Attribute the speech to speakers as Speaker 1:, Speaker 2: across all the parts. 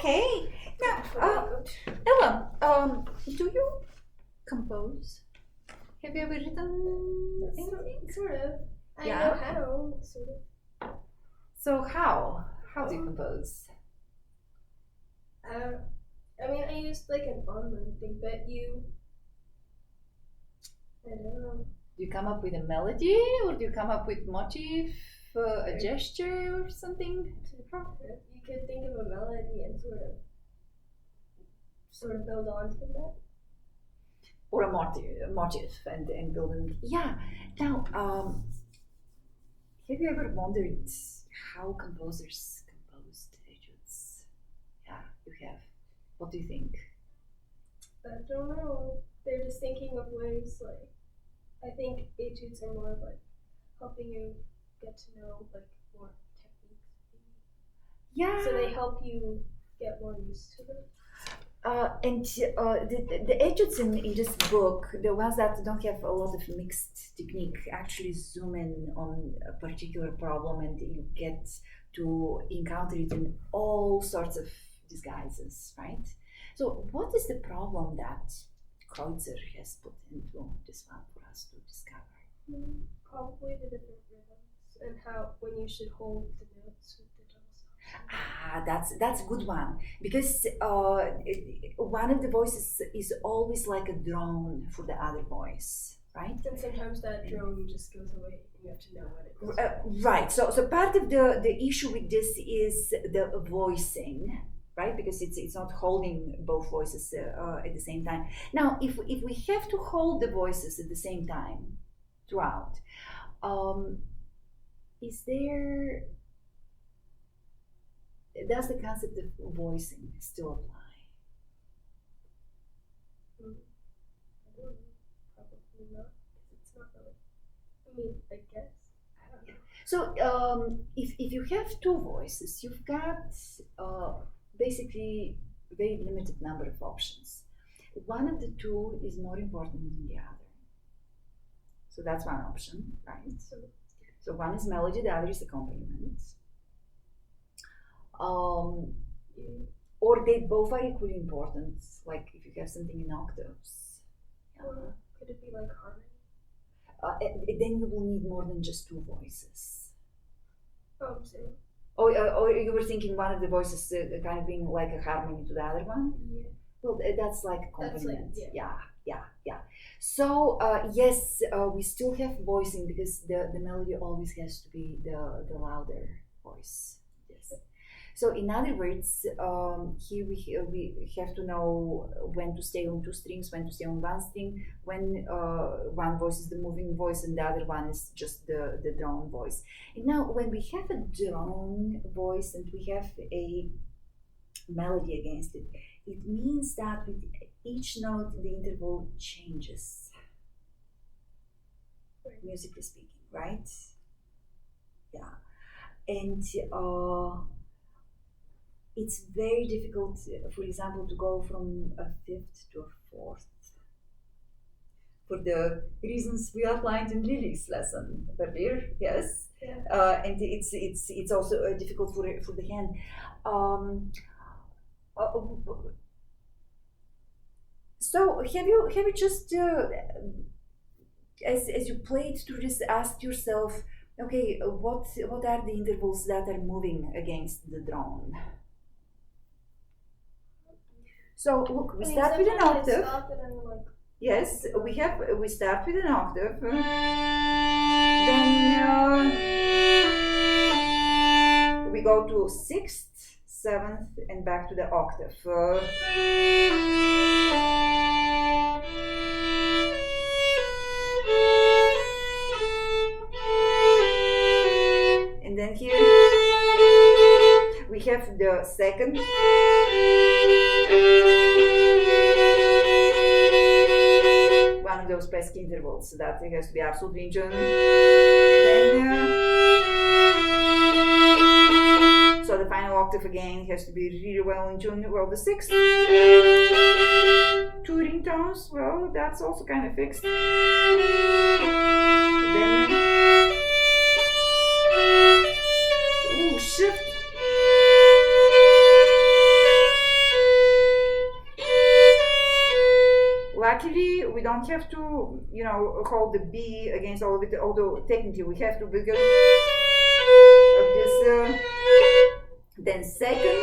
Speaker 1: Okay. Now, Ella, do you compose? Have you ever written anything?
Speaker 2: Sort of. I
Speaker 1: Yeah.
Speaker 2: know how, sort of.
Speaker 1: So how? How do you compose?
Speaker 2: I mean, I used like an online thing, but I don't know.
Speaker 1: Do you come up with a melody, or do you come up with motif, a gesture, or something?
Speaker 2: You could think of a melody and sort of build onto that.
Speaker 1: Or a motif and build it. Yeah. Now, have you ever wondered how composers composed etudes? Yeah, you have. What do you think?
Speaker 2: I don't know. They're just thinking of ways like I think etudes are more of like helping you get to know like more techniques.
Speaker 1: Yeah.
Speaker 2: So they help you get more used to them.
Speaker 1: And the etudes in this book, the ones that don't have a lot of mixed technique, actually zoom in on a particular problem, and you get to encounter it in all sorts of disguises, right? So, what is the problem that Kreutzer has put into this one for us to discover?
Speaker 2: Probably the different rhythms and how when you should hold the notes with the double stop.
Speaker 1: That's a good one, because one of the voices is always like a drone for the other voice, right?
Speaker 2: And sometimes that drone just goes away and you have to know what it is.
Speaker 1: Right. So part of the issue with this is the voicing, right? Because it's not holding both voices at the same time. Now, if we have to hold the voices at the same time throughout, does the concept of voicing still apply?
Speaker 2: I don't know. Probably not. It's not really. I mean, I guess. I don't know.
Speaker 1: So if you have two voices, you've got basically very limited number of options. One of the two is more important than the other. So that's one option, right? So one is melody, the other is accompaniment. Or they both are equally important, like if you have something in octaves.
Speaker 2: Or could it be like harmony?
Speaker 1: Then you will need more than just two voices.
Speaker 2: Oh, so.
Speaker 1: Or you were thinking one of the voices kind of being like a harmony to the other one?
Speaker 2: Yeah.
Speaker 1: Well, that's like accompaniment.
Speaker 2: That's like, yeah.
Speaker 1: yeah, yeah. So yes, we still have voicing because the melody always has to be the louder voice. Yes. So in other words, here we have to know when to stay on two strings, when to stay on one string, when one voice is the moving voice and the other one is just the drone voice. And now when we have a drone voice and we have a melody against it, it means that with each note the interval changes, musically speaking, right? Yeah. And it's very difficult, for example, to go from a fifth to a fourth for the reasons we outlined in Lily's lesson earlier. Yes,
Speaker 2: Yeah.
Speaker 1: And it's also difficult for the hand. Uh, so have you just as you played through this asked yourself, okay, what are the intervals that are moving against the drone? So look, we start with an
Speaker 2: sometimes I
Speaker 1: octave.
Speaker 2: stop and I'm like,
Speaker 1: Yes, we start with an octave. Then we go to sixth, seventh, and back to the octave. And then here we have the second. One of those pesky intervals that it has to be absolutely in tune. Then, so the final octave again has to be really well in tune. Well, the sixth, two ringtones, well, that's also kind of fixed. Then, shift. Luckily, we don't have to, hold the B against all of it, although technically we have to because of this. Then second,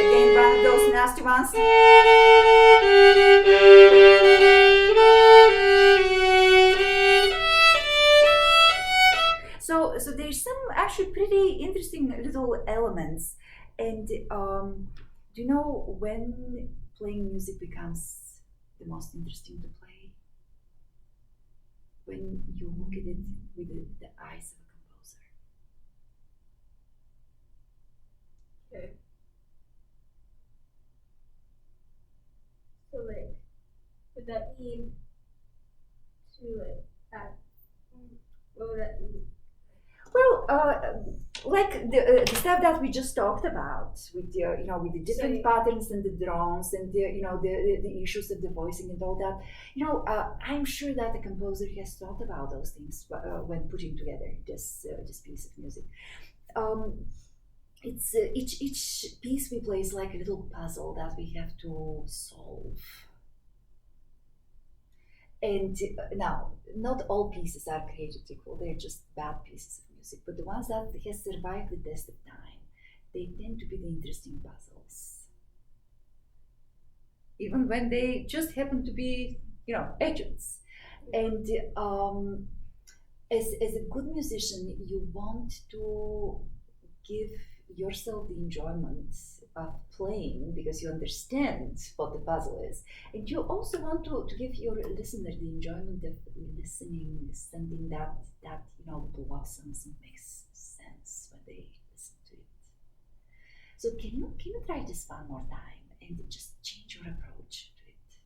Speaker 1: again one of those nasty ones. So there's some actually pretty interesting little elements, and do you know when playing music becomes the most interesting to play? When you look at it with the eyes of a composer.
Speaker 2: okay. So like, would that mean to like add? What would that mean?
Speaker 1: Well, like the stuff that we just talked about with the with the different patterns and the drones and the issues of the voicing and all that. I'm sure that the composer has thought about those things when putting together this piece of music. It's each piece we play is like a little puzzle that we have to solve. And now, not all pieces are created equal. They're just bad pieces of music. But the ones that have survived the test of time, they tend to be the interesting puzzles. Even when they just happen to be, etudes. And as a good musician, you want to give yourself the enjoyment of playing because you understand what the puzzle is, and you also want to give your listener the enjoyment of listening, something that blossoms and makes sense when they listen to it. So can you try this one more time and just change your approach to it?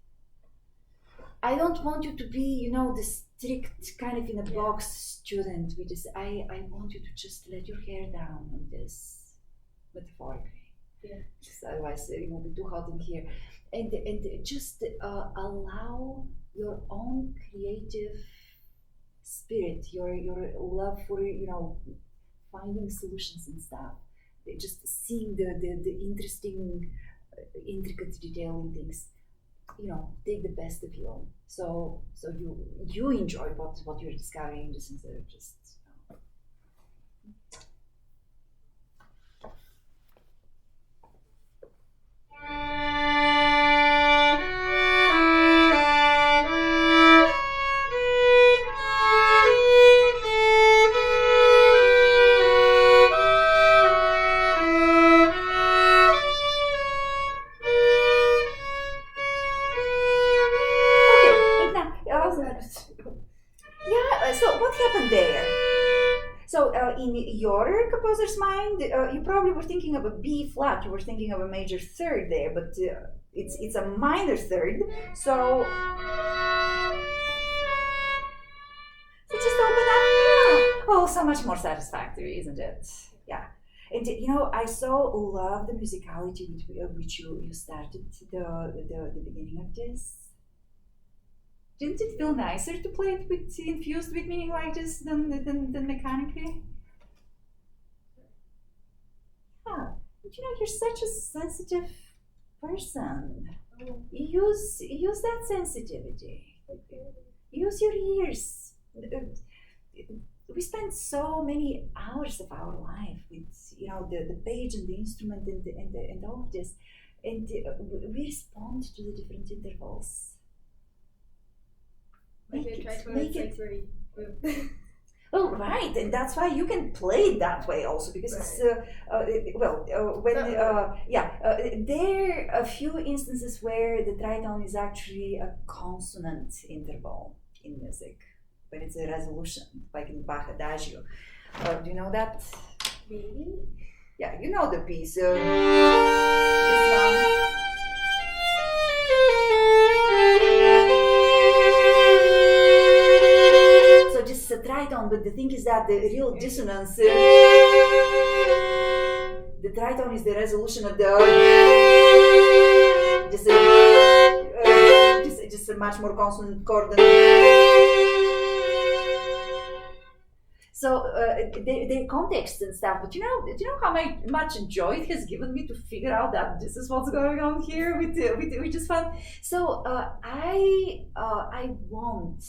Speaker 1: I don't want you to be the strict kind of in a box student with this. I want you to just let your hair down on this, metaphorically.
Speaker 2: Yeah.
Speaker 1: Because otherwise it will be too hot in here. And just allow your own creative spirit, your love for finding solutions and stuff. Just seeing the interesting, intricate detail in things. Take the best of you. So you enjoy what you're discovering, just instead of just. happened there? So in your composer's mind, you probably were thinking of a B flat. You were thinking of a major third there, but it's a minor third. So just open up. Oh, so much more satisfactory, isn't it? Yeah. And I so love the musicality with which you started the beginning of this. Didn't it feel nicer to play it with infused with meaning like this than mechanically? Yeah. But you're such a sensitive person. Use that sensitivity. Use your ears. We spend so many hours of our life with the page and the instrument and all of this, and we respond to the different intervals. Oh, right, and that's why you can play it that way also, because there are a few instances where the tritone is actually a consonant interval in music, when it's a resolution, like in Bach Adagio. Do you know that?
Speaker 2: Maybe.
Speaker 1: Yeah, you know the piece. This one. So this is a tritone, but the thing is that the real dissonance, the tritone is the resolution of the just a much more consonant chord. So the context and stuff, but do you know how much joy it has given me to figure out that this is what's going on here with just fun. So I want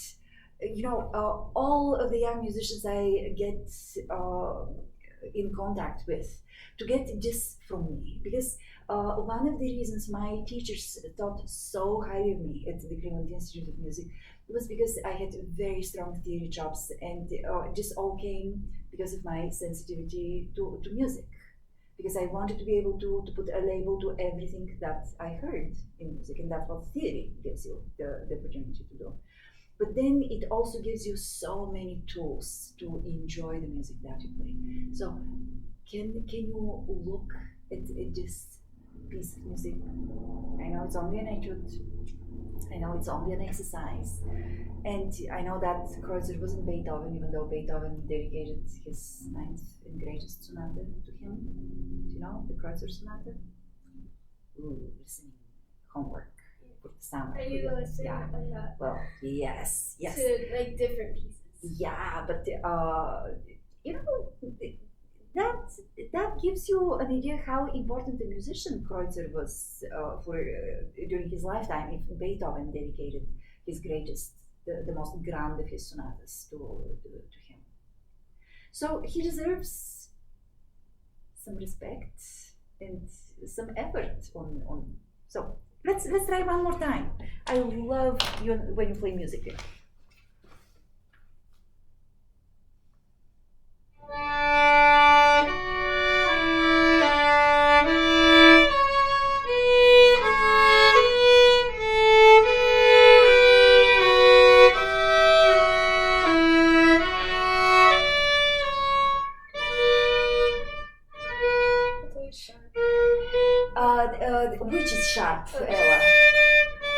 Speaker 1: all of the young musicians I get in contact with to get this from me, because one of the reasons my teachers thought so highly of me at the Clement Institute of Music was because I had very strong theory chops, and this all came because of my sensitivity to music, because I wanted to be able to put a label to everything that I heard in music, and that's what theory gives you the opportunity to do. But then it also gives you so many tools to enjoy the music that you play. So can you look at this piece of music? I know it's only an etude. I know it's only an exercise. And I know that Kreutzer wasn't Beethoven, even though Beethoven dedicated his ninth and greatest sonata to him. Do you know the Kreutzer sonata? Ooh, listening homework.
Speaker 2: Are you listening?
Speaker 1: Yeah. Well, yes.
Speaker 2: To like different pieces.
Speaker 1: Yeah, but that gives you an idea how important a musician Kreutzer was during his lifetime. If Beethoven dedicated his greatest, the most grand of his sonatas to him, so he deserves some respect and some effort on. So. Let's try one more time. I love you when you play music here. Which is sharp, Ella?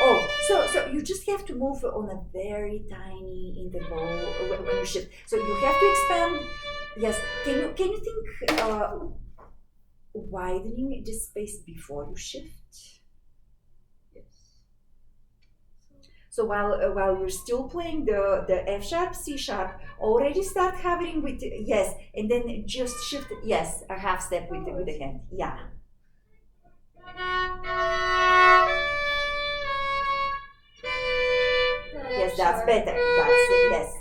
Speaker 1: Oh, so you just have to move on a very tiny interval when you shift. So you have to expand. Yes. Can you think widening this space before you shift?
Speaker 2: Yes.
Speaker 1: So while you're still playing the F sharp, C sharp, already start hovering with yes, and then just shift yes a half step with the hand. Yeah. Yes, that's better. That's yes.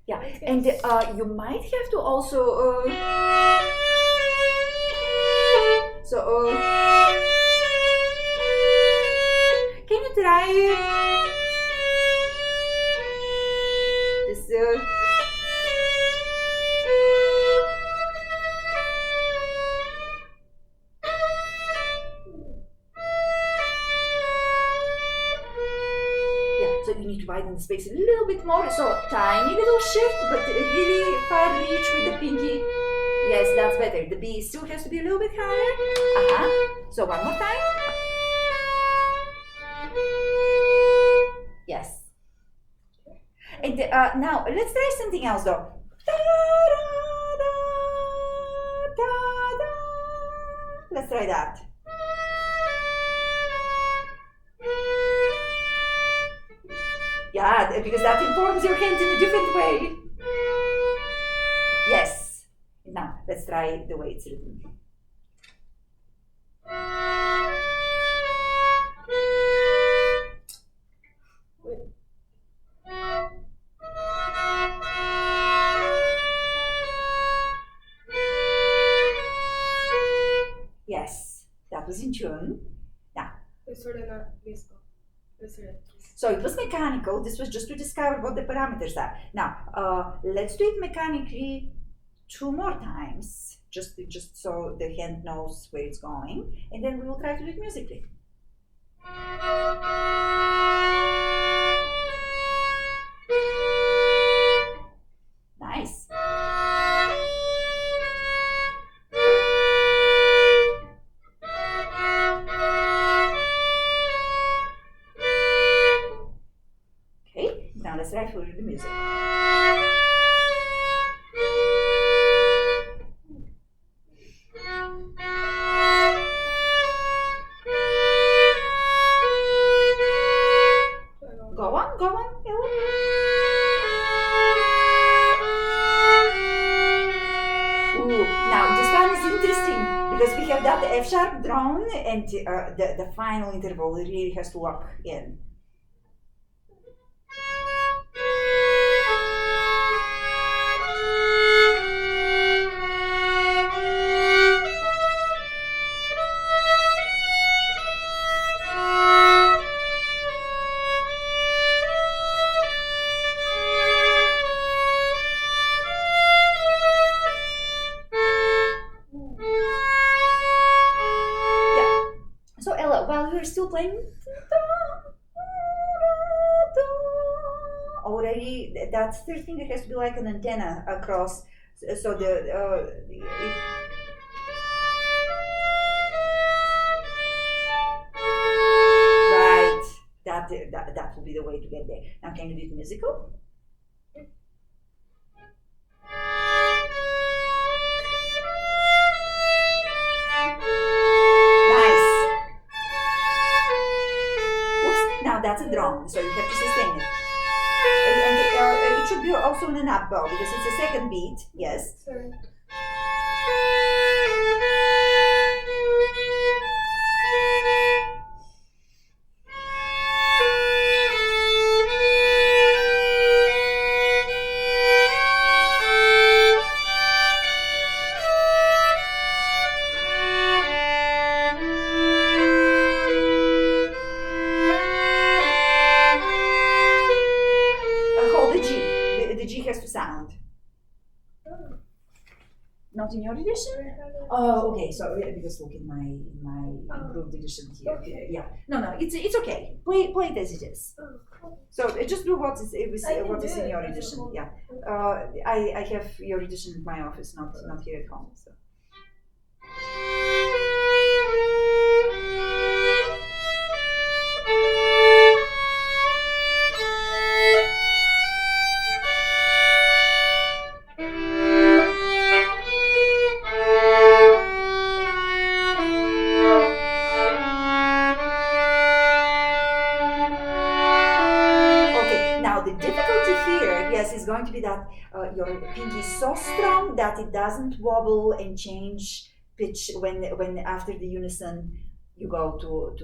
Speaker 1: Yeah, and you might have to also can you try this? to widen the space a little bit more. So tiny little shift, but really far reach with the pinky. Yes, that's better. The B still has to be a little bit higher. So one more time. Yes. And now let's try something else though. Let's try that. Yeah, because that informs your hands in a different way. Yes. Now, let's try the way it's written. Yes, that was in tune. Now,
Speaker 2: It's sort of not musical. It's sort of
Speaker 1: so it was mechanical. This was just to discover what the parameters are. Now, let's do it mechanically 2 more times, just so the hand knows where it's going, and then we will try to do it musically. Nice. Okay, now let's try for the music. Go on, Ella. Ooh, now this one is interesting because we have that F sharp drone, and the final interval really has to lock in. So Ella, while you're still playing, already that third finger has to be like an antenna across. So right, that will be the way to get there. Now, can you do it musical? Now that's a drum, so you have to sustain it. And it should be also in an up bow because it's a second beat. Yes.
Speaker 2: Sorry.
Speaker 1: Hold the G. The G has to sound. Not in your edition? Oh, okay. So because look in my improved edition here.
Speaker 2: Okay.
Speaker 1: Yeah. No. It's okay. Play it as it is.
Speaker 2: Oh, cool.
Speaker 1: So just do what is
Speaker 2: I can
Speaker 1: what is
Speaker 2: do
Speaker 1: in
Speaker 2: it.
Speaker 1: your
Speaker 2: That's
Speaker 1: edition.
Speaker 2: cool.
Speaker 1: Yeah. I have your edition in my office, not here at home. So. Okay, now the difficulty here, yes, is going to be that your pinky is so strong that it doesn't wobble and change pitch when after the unison you go to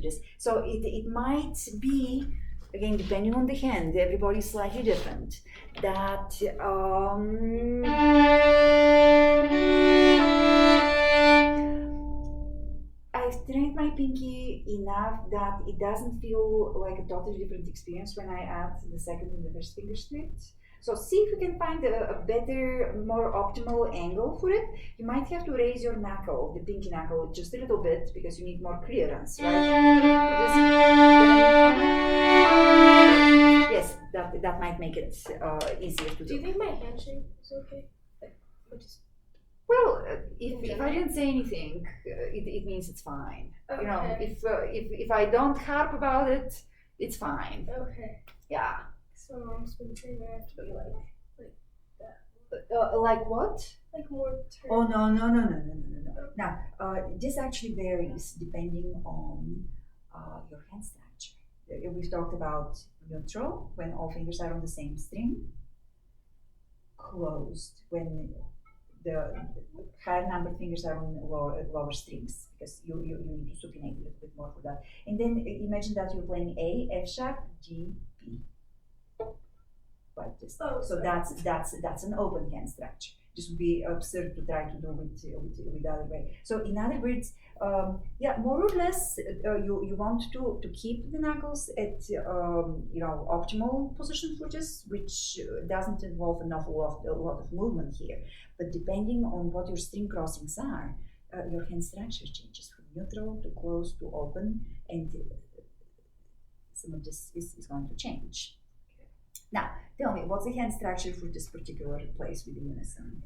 Speaker 1: this. So it might be, again, depending on the hand, everybody's slightly different, that I've trained my pinky enough that it doesn't feel like a totally different experience when I add the second and the first finger split. So see if you can find a better, more optimal angle for it. You might have to raise your knuckle, the pinky knuckle, just a little bit because you need more clearance, right? Yes, that might make it easier to
Speaker 2: Do you
Speaker 1: do.
Speaker 2: think my handshake is okay? Like, or just
Speaker 1: Well, if I didn't say anything, it means it's fine. You know,
Speaker 2: okay.
Speaker 1: if I don't harp about it, it's fine.
Speaker 2: Okay.
Speaker 1: Yeah.
Speaker 2: So mom's been saying I have to be like that,
Speaker 1: Like what?
Speaker 2: like more turn.
Speaker 1: Oh no. Now, this actually varies depending on your hand structure. We've talked about neutral when all fingers are on the same string. Closed when the higher number of fingers are on lower strings because you need to supinate a little bit more for that. And then imagine that you're playing A, F sharp, G, B. Like this.
Speaker 2: Oh,
Speaker 1: So that's an open hand structure. This would be absurd to try to do with the other way. So in other words, more or less, you want to keep the knuckles at optimal position for this, which doesn't involve an awful lot of movement here. But depending on what your string crossings are, your hand structure changes from neutral to close to open, and some of this is going to change. Now, tell me, what's the hand structure for this particular place with the unison?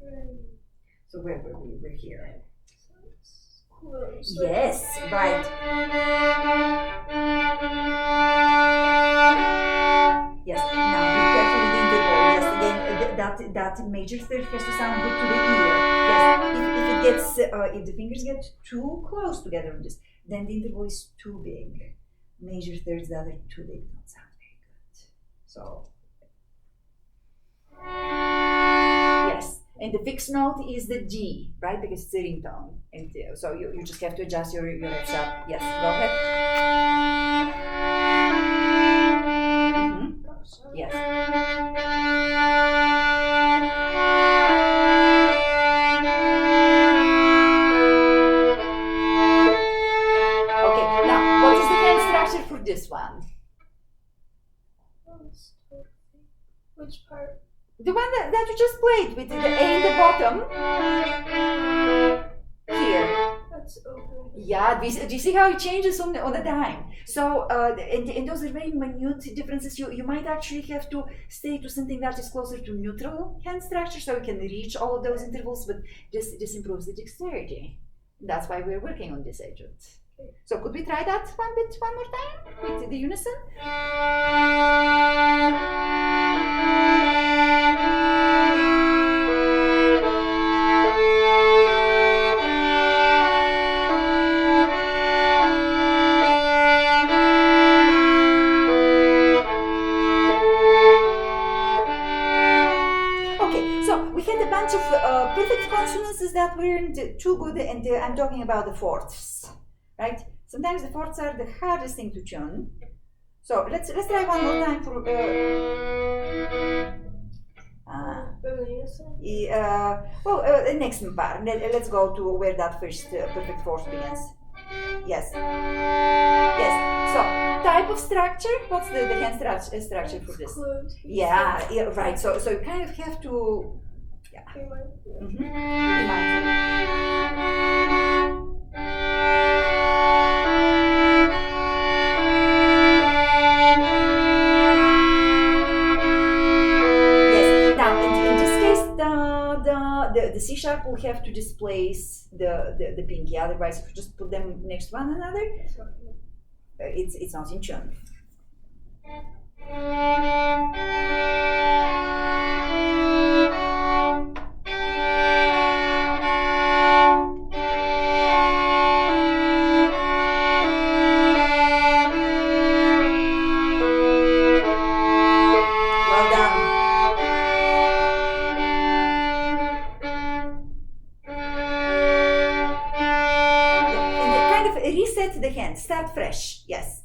Speaker 1: So where were we? We're here.
Speaker 2: So it's close.
Speaker 1: Yes, right. Yes, now be careful with the interval. Yes, again, that major third has to sound good to the ear. Yes, if it gets, if the fingers get too close together on this, then the interval is too big. Major thirds that are too big don't sound very good. So. Yes, and the fixed note is the D, right? Because it's a ringtone, and so you just have to adjust your F sharp. Yes, go ahead. Yes. Okay. Now, what is the hand structure for this one?
Speaker 2: Which part?
Speaker 1: The one that you just played with the A in the bottom. Here.
Speaker 2: That's open.
Speaker 1: Yeah, do you see how it changes on a dime? So, and those are very minute differences. You might actually have to stay to something that is closer to neutral hand structure so you can reach all of those intervals, but this improves the dexterity. That's why we're working on this etude. So could we try that one more time with the unison? A bunch of perfect consonances that weren't too good, and I'm talking about the fourths, right? Sometimes the fourths are the hardest thing to tune. So let's try one more time for next part. Let's go to where that first perfect fourth begins. Yes. So type of structure. What's the hand structure for this?
Speaker 2: Close.
Speaker 1: Yeah, right. So you kind of have to. Yeah. Yes. Now, in this case, the C sharp will have to displace the pinky. Otherwise, if you just put them next to one another, it's not in tune. The hand, start fresh, yes.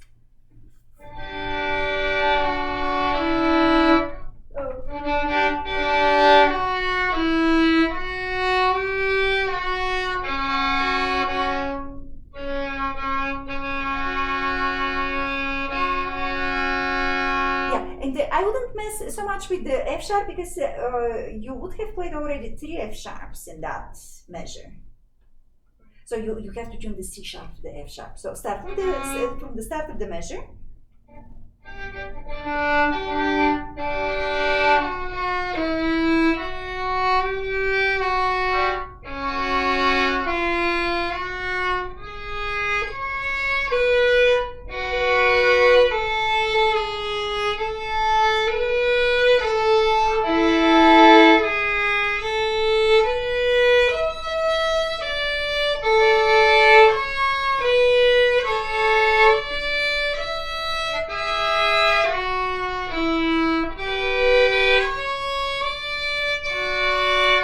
Speaker 1: I wouldn't mess so much with the F sharp because you would have played already 3 F sharps in that measure. So you have to tune the C sharp to the F sharp. So start from the start of the measure.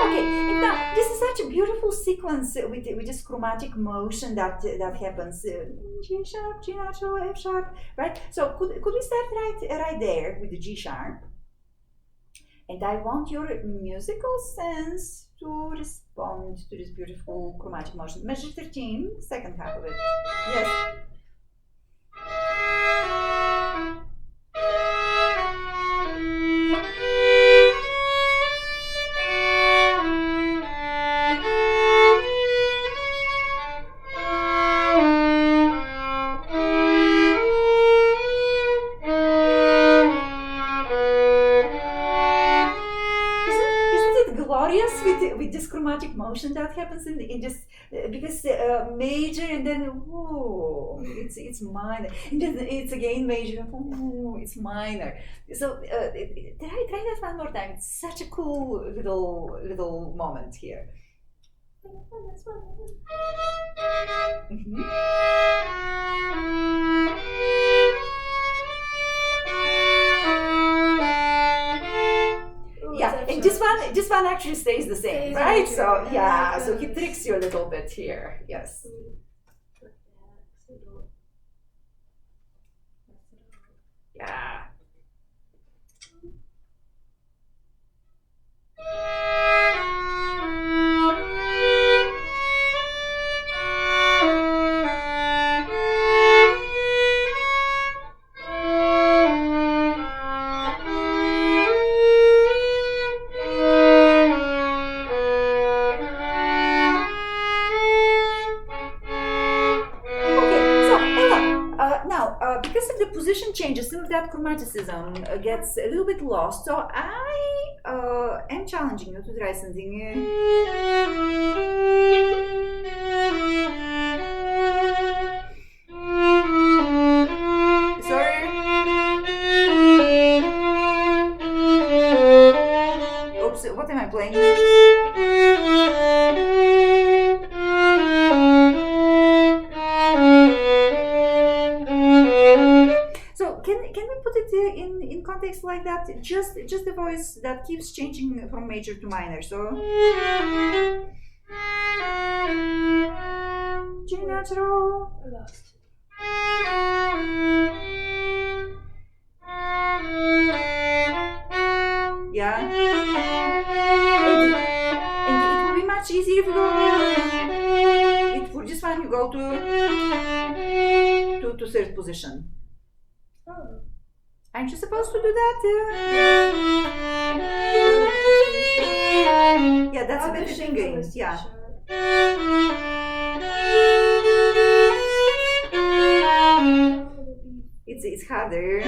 Speaker 1: Okay, and now this is such a beautiful sequence with this chromatic motion that happens. G sharp, G natural, F sharp, right? So could we start right there with the G sharp? And I want your musical sense to respond to this beautiful chromatic motion. Measure 13, second half of it. Yes. Isn't it glorious with this chromatic motion that happens in just because major and then whoa, it's minor and then it's again major, whoa, it's minor. So try that one more time. It's such a cool little moment here. Mhm.
Speaker 2: Ooh,
Speaker 1: Yeah,
Speaker 2: it's
Speaker 1: and
Speaker 2: actually-
Speaker 1: this one actually stays the same,
Speaker 2: Stays
Speaker 1: right?
Speaker 2: on
Speaker 1: So
Speaker 2: too.
Speaker 1: yeah,
Speaker 2: Yeah,
Speaker 1: so he
Speaker 2: it
Speaker 1: tricks
Speaker 2: does.
Speaker 1: you a little bit here. Yes.
Speaker 2: So we put that so we don't mess it up.
Speaker 1: Yeah. Okay, so Ella, now because of the position changes, some of that chromaticism gets a little bit lost. So I am challenging you to try something. Sorry. Oops, what am I playing? So can we put it in context like that? Just the voice that keeps changing from major to minor. So G natural.
Speaker 2: I lost.
Speaker 1: Yeah. And it will be much easier if you go. For this one you go to third position.
Speaker 2: Oh.
Speaker 1: Aren't you supposed to do that? Yeah, that's a
Speaker 2: I'll
Speaker 1: better
Speaker 2: just shift
Speaker 1: fingering.
Speaker 2: on the C
Speaker 1: Yeah.
Speaker 2: sharp.
Speaker 1: It's harder.
Speaker 2: Yeah,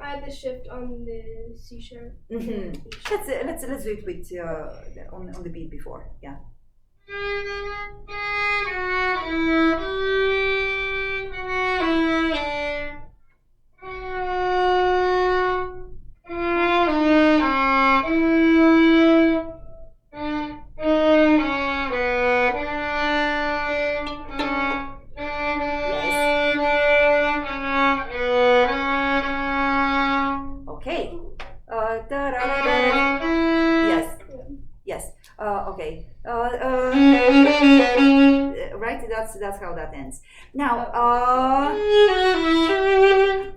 Speaker 2: I had the shift on the C sharp.
Speaker 1: Mhm. Let's do it with on the beat before. Yeah. Yes. Okay. Yes. Yes. Okay. Right. That's how that ends. Now.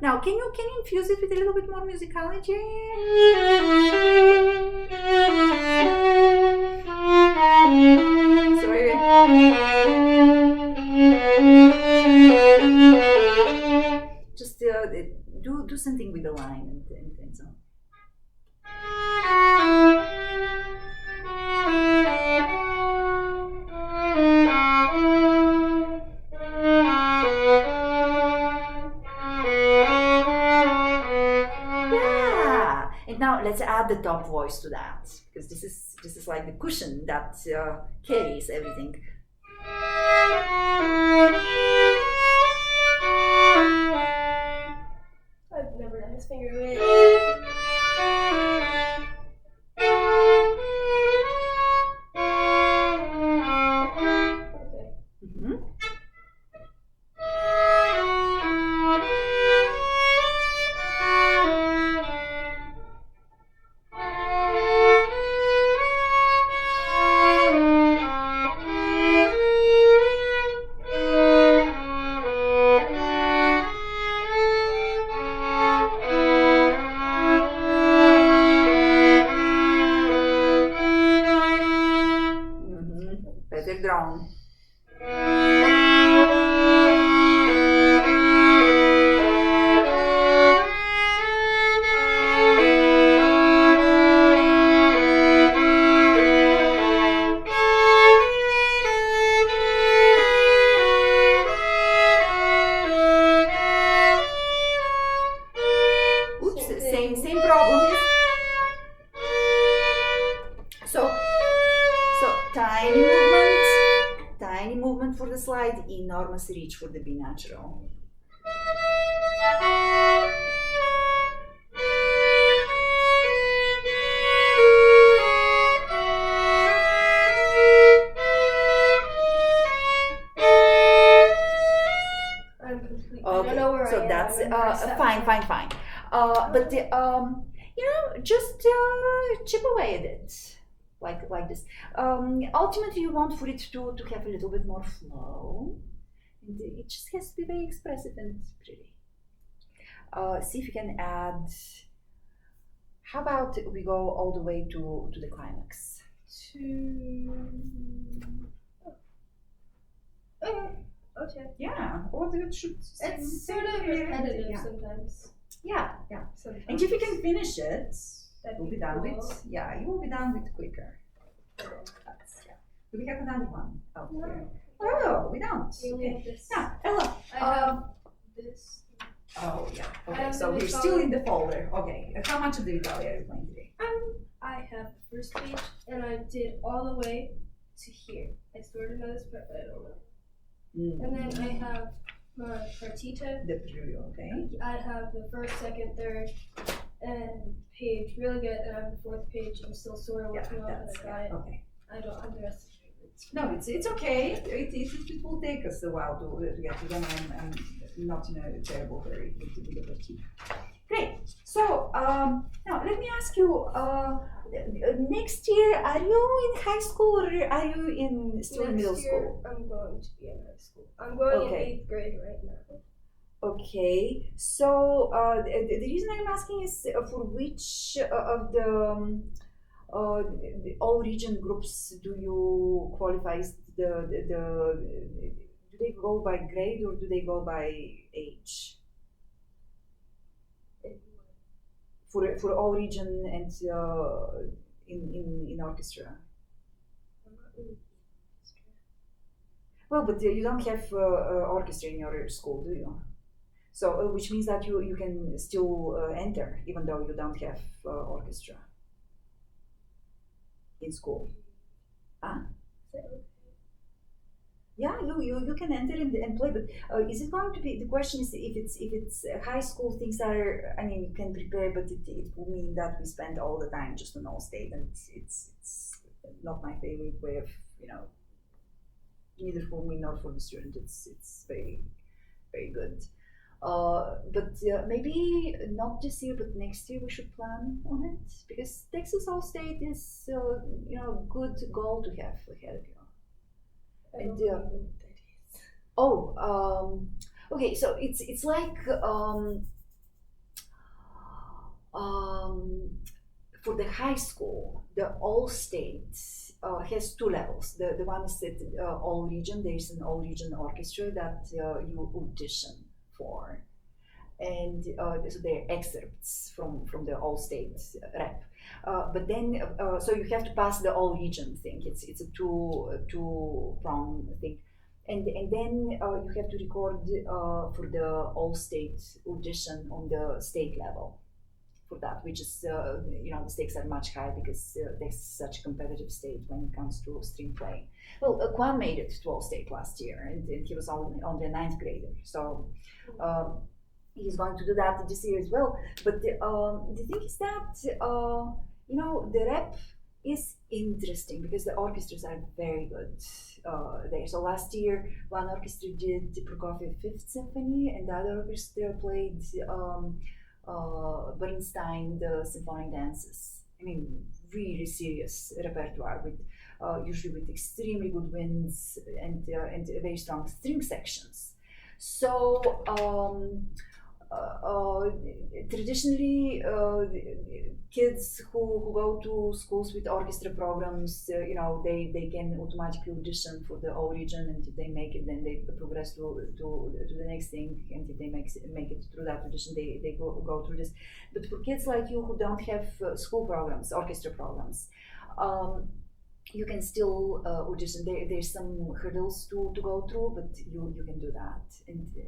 Speaker 1: Now, can you infuse it with a little bit more musicality? Sorry. Just do something with the line and so on. let's add the top voice to that, because this is like the cushion that carries everything.
Speaker 2: I've never done this finger away. Okay.
Speaker 1: Mhm. Better drone. Oops, same problem is. So tiny movement for the slide, enormous reach for the B natural.
Speaker 2: I'm completely. I
Speaker 1: Okay,
Speaker 2: don't know where I
Speaker 1: so
Speaker 2: am.
Speaker 1: that's
Speaker 2: I'm embarrassed.
Speaker 1: fine. But just chip away at it, like this. Ultimately, you want for it to have a little bit more flow, and it just has to be very expressive and pretty. See if you can add. How about we go all the way to the climax?
Speaker 2: Okay.
Speaker 1: Yeah, or it should.
Speaker 2: It's sort of repetitive sometimes.
Speaker 1: Yeah.
Speaker 2: Sometimes.
Speaker 1: And if you can finish it,
Speaker 2: That'd
Speaker 1: you'll
Speaker 2: be
Speaker 1: be done
Speaker 2: cool.
Speaker 1: with. Yeah, you will be done with quicker. Do we have another one out
Speaker 2: No.
Speaker 1: here? Oh, we don't.
Speaker 2: We only
Speaker 1: Okay.
Speaker 2: have this.
Speaker 1: Yeah, Ella.
Speaker 2: I have this.
Speaker 1: Oh yeah.
Speaker 2: I
Speaker 1: Okay,
Speaker 2: have
Speaker 1: so
Speaker 2: the
Speaker 1: we're still in the folder. Okay. How much of the Italia are you playing today?
Speaker 2: I have the first page, and I did all the way to here. I started on this part, but I don't know. And then I have my partita.
Speaker 1: The preview. Okay.
Speaker 2: I have the first, second, third, and page really good, and I have the fourth page. I'm still sort of working on it. I got it.
Speaker 1: Okay.
Speaker 2: I don't have the rest of it.
Speaker 1: No, it's okay. It will take us a while to get to them. I'm not in a terrible hurry with the partita. Great. So now let me ask you. Next year, are you in high school or are you still in middle
Speaker 2: Next year,
Speaker 1: school?
Speaker 2: I'm going to be in high school. I'm going
Speaker 1: Okay.
Speaker 2: in 8th grade right now.
Speaker 1: Okay. So the reason I'm asking is for which of the all region groups do you qualify? Do they go by grade or do they go by age? For all region and in orchestra.
Speaker 2: I'm not really.
Speaker 1: Well, but you don't have orchestra in your school, do you? So, which means that you can still enter even though you don't have orchestra in school. Yeah, you can enter and play, but is it going to be? The question is if it's high school things are. I mean, you can prepare, but it will mean that we spend all the time just on all state, and it's not my favorite way of neither for me nor for the student. It's very very good. But maybe not this year, but next year we should plan on it because Texas All State is good goal to have ahead of you. And okay, so it's like for the high school, the all state has two levels. The one is that all region. There is an all region orchestra that you audition for, and so there are excerpts from the all state rep. But then, so you have to pass the all region thing. It's a two prong thing, and then you have to record for the all state audition on the state level. for that, which is the stakes are much higher because there's such a competitive state when it comes to string playing. Well, Kwan made it to all state last year, and he was only a ninth grader, so he's going to do that this year as well. But the thing is that the rep is interesting because the orchestras are very good there. So last year, one orchestra did the Prokofiev Fifth Symphony, and the other orchestra played Bernstein, the symphonic dances. I mean, really serious repertoire with usually with extremely good winds and very strong string sections. So traditionally, kids who go to schools with orchestra programs, they can automatically audition for the O region, and if they make it, then they progress to the next thing, and if they make it through that audition, they go through this. But for kids like you who don't have school programs, orchestra programs, you can still audition. There's some hurdles to go through, but you can do that, and we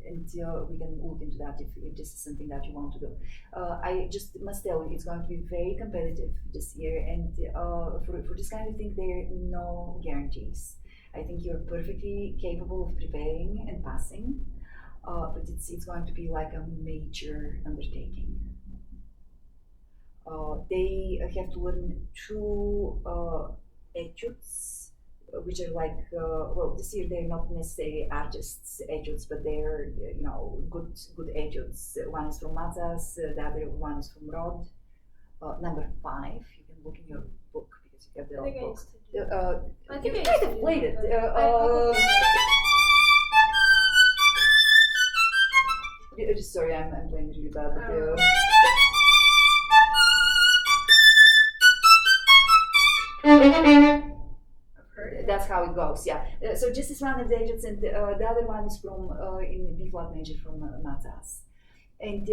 Speaker 1: can look into that if this is something that you want to do. I just must tell you, it's going to be very competitive this year, and for this kind of thing, there are no guarantees. I think you're perfectly capable of preparing and passing, but it's going to be like a major undertaking. They have to learn two etudes, which are like this year they're not necessarily artists' etudes, but they're good etudes. One is from Mazas, the other one is from Rod. Number 5, you can look in your book because you have the old book.
Speaker 2: I think
Speaker 1: you
Speaker 2: I
Speaker 1: might have played it. Sorry, I'm playing really bad. But, that's how it goes, yeah. So this is one of the etudes, and the other one is from in B flat major from Mazas. And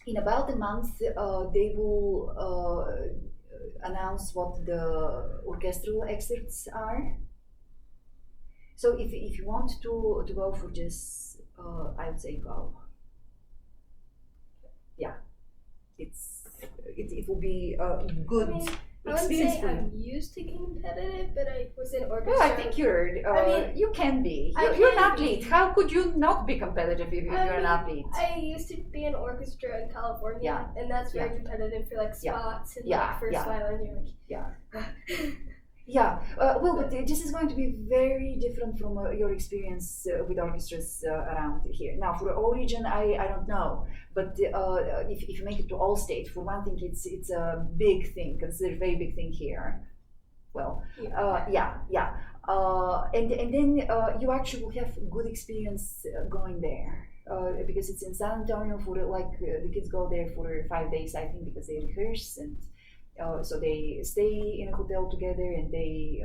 Speaker 1: in about a month, they will announce what the orchestral excerpts are. So if you want to go for this, I would say go. Yeah, it will be a good.
Speaker 2: I wouldn't say I'm used to getting competitive, but I was in orchestra.
Speaker 1: Well, I think you can be. You're an athlete. How could you not be competitive if you're an athlete?
Speaker 2: I used to be in orchestra in California, and that's very competitive for like spots and like first violin. You're like,
Speaker 1: well, but this is going to be very different from your experience with orchestras around here. Now, for the O region, I don't know, but if you make it to all state, for one thing, it's a big thing, considered a very big thing here. Well, and then you actually will have good experience going there. Because it's in San Antonio for the kids go there for 5 days, I think, because they rehearse and so they stay in a hotel together and they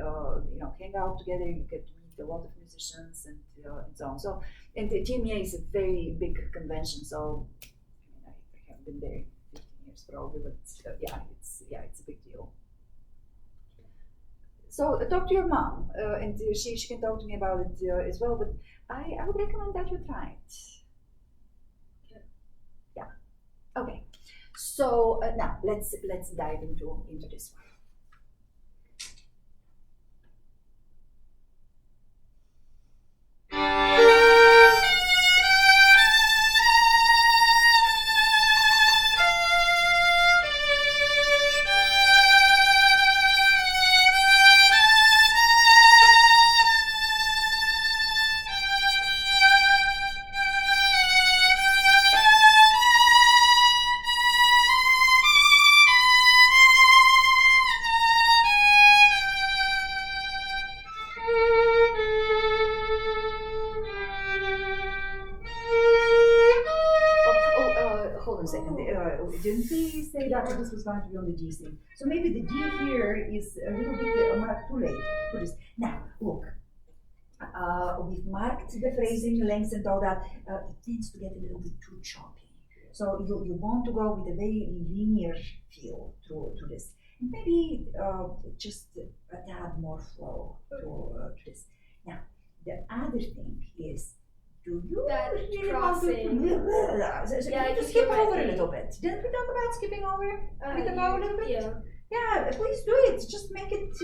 Speaker 1: hang out together. You get to meet a lot of musicians and so on. So, and the GMA is a very big convention. So I haven't been there 15 years probably, but it's a big deal. So talk to your mom, and she can talk to me about it as well. But I would recommend that you try it. Yeah. Okay. So now let's dive into this one. Hold on a second. Didn't we say that this was going to be on the G string? So maybe the G here is a little bit too late for this. Now, look, we've marked the phrasing, lengths, and all that. It tends to get a little bit too choppy. So you want to go with a very linear feel to this. And maybe just a tad more flow to this. Now, the other thing is, do you
Speaker 2: That
Speaker 1: really
Speaker 2: crossing.
Speaker 1: want to? So
Speaker 2: Yeah,
Speaker 1: can
Speaker 2: I
Speaker 1: you
Speaker 2: think
Speaker 1: skip
Speaker 2: you're
Speaker 1: over
Speaker 2: right.
Speaker 1: a little bit? Didn't we talk about skipping over with the bow a little bit?
Speaker 2: Yeah.
Speaker 1: Yeah, please do it. Just make it.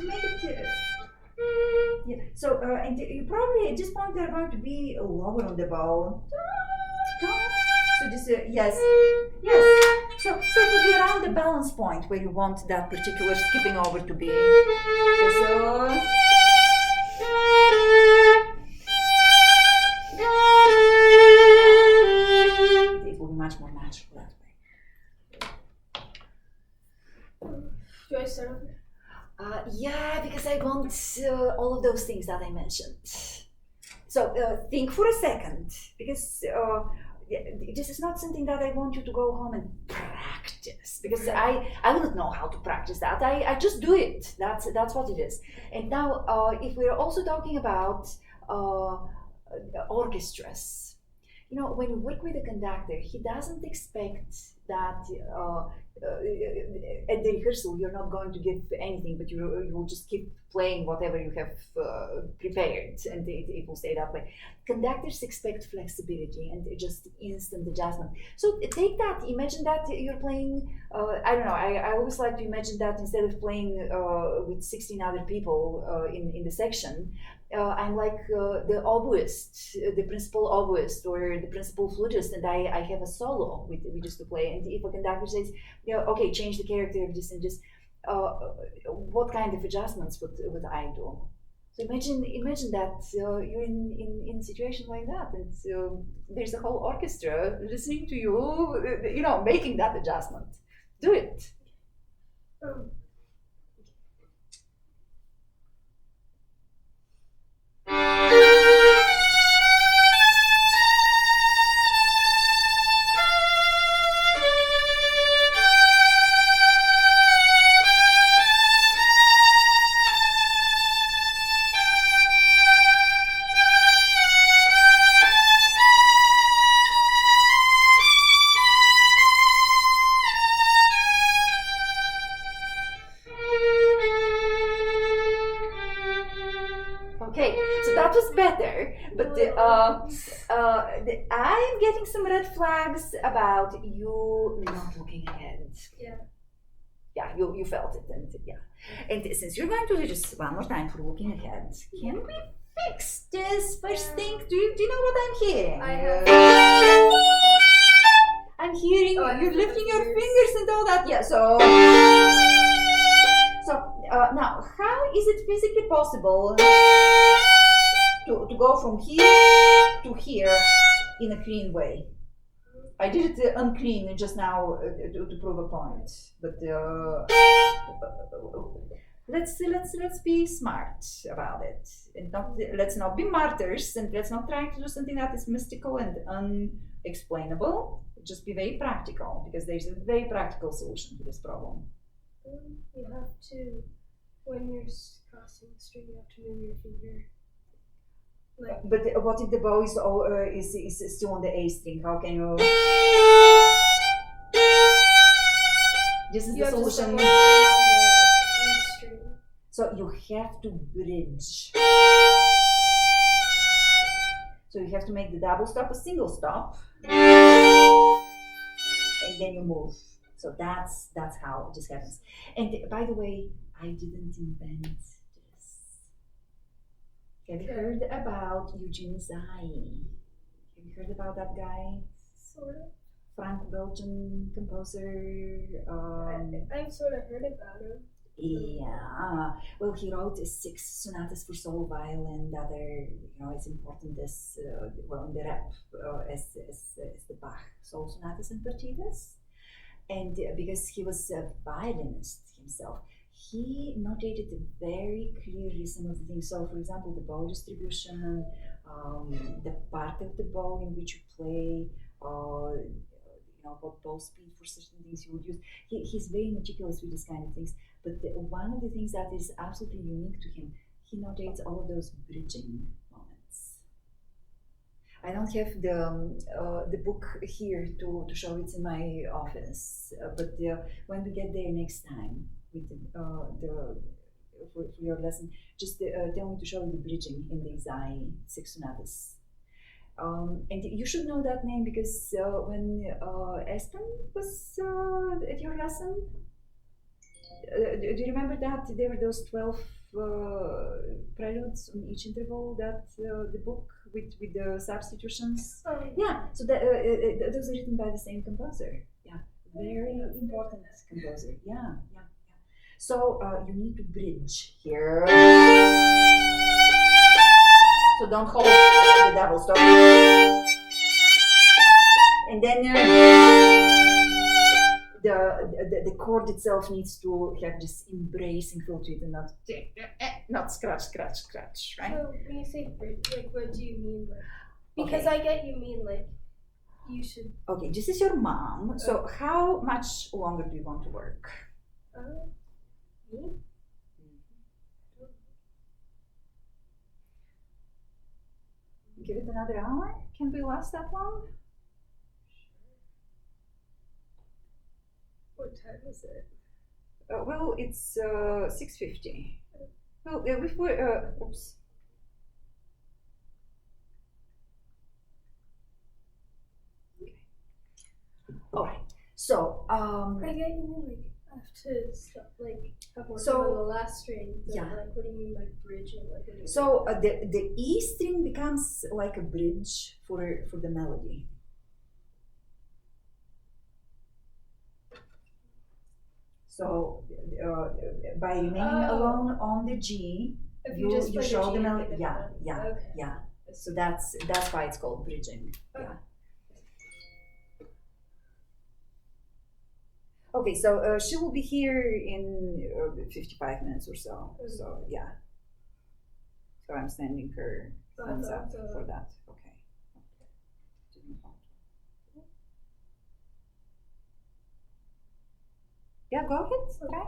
Speaker 1: Yeah. So, and you probably at this point they're going to be lower on the bow. So this, yes. So it will be around the balance point where you want that particular skipping over to be. So. It will be much more natural that way.
Speaker 2: Do I start off?
Speaker 1: Yeah, because I want all of those things that I mentioned. So think for a second, because this is not something that I want you to go home and practice, because I wouldn't know how to practice that. I just do it. That's what it is. And now, if we're also talking about orchestras, you know, when you work with a conductor, he doesn't expect that at the rehearsal you're not going to give anything, but you will just keep playing whatever you have prepared, and it will stay that way. Conductors expect flexibility and just instant adjustment. So take that, imagine that you're playing, I don't know, I always like to imagine that instead of playing with 16 other people in the section, I'm like the oboist, the principal oboist or the principal flutist, and I have a solo with just to play. And if a conductor says, you know, okay, change the character of this and just, what kind of adjustments would I do? So imagine that you're in a situation like that, and there's a whole orchestra listening to you, you know, making that adjustment. Do it. Okay, so that was better, but I'm getting some red flags about you not looking ahead. Yeah, you felt it, and yeah. And since you're going to do just one more time for looking ahead, can we fix this first thing? Do you know what I'm hearing?
Speaker 2: I have.
Speaker 1: I'm hearing you're lifting your fingers and all that. Yeah, so now, how is it physically possible to go from here to here in a clean way? I did it unclean just now to prove a point, but let's be smart about it, and let's not be martyrs, and let's not try to do something that is mystical and unexplainable. Just be very practical, because there's a very practical solution to this problem.
Speaker 2: You have to, when you're crossing the string, you have to move your finger.
Speaker 1: But what if the bow is still on the A string? How can you? This is the solution. So you have to bridge. So you have to make the double stop a single stop, and then you move. So that's how this happens. And by the way, I didn't invent this. Have you heard about Eugene Zaï? Have you heard about that guy?
Speaker 2: Sort of.
Speaker 1: Franco-Belgian composer.
Speaker 2: I've sort of heard about him.
Speaker 1: Yeah. Well, he wrote 6 sonatas for solo violin that are, you know, as important as in the rap as the Bach solo sonatas and partitas. And because he was a violinist himself, he notated very clearly some of the things. So, for example, the bow distribution, the part of the bow in which you play, you know, what bow speed for certain things you would use. He's very meticulous with these kind of things. But one of the things that is absolutely unique to him, he notates all of those bridging moments. I don't have the book here to show. It's in my office, but when we get there next time with for your lesson, just tell me to show you the bridging in the Zaï 6 sonatas. And you should know that name because when Espen was at your lesson, do you remember that there were those 12 preludes on each interval? That the book with the substitutions. Yeah, so those are written by the same composer. Yeah, very important composer. Yeah, yeah, yeah. So you need to bridge here. So don't hold the double stop. And then the chord itself needs to have this embracing feel to it and not scratch, scratch, scratch, right?
Speaker 2: So when you say bridge, like what do you mean? Like, because
Speaker 1: Okay.
Speaker 2: I get you mean like you should.
Speaker 1: Okay, this is your mom. So how much longer do you want to work?
Speaker 2: Me?
Speaker 1: Give it another hour? Can we last that long?
Speaker 2: What time is it?
Speaker 1: Well, it's 6:50. Well, before, oops. Okay. All right. So,
Speaker 2: I get you mean like I have to stop, like have more
Speaker 1: So-
Speaker 2: time on the last string. But,
Speaker 1: Yeah.
Speaker 2: Like what do you mean by bridging? Like what do you
Speaker 1: so the E string becomes like a bridge for the melody. So by remaining alone on the G,
Speaker 2: If
Speaker 1: you
Speaker 2: just play the
Speaker 1: show
Speaker 2: G
Speaker 1: the
Speaker 2: and
Speaker 1: melody.
Speaker 2: pick it
Speaker 1: Yeah,
Speaker 2: up.
Speaker 1: yeah,
Speaker 2: Okay.
Speaker 1: yeah. So that's why it's called bridging. Yeah. Okay, so she will be here in 55 minutes or so. So yeah. So I'm sending her thumbs up for that. Okay. Yeah, go ahead. Try.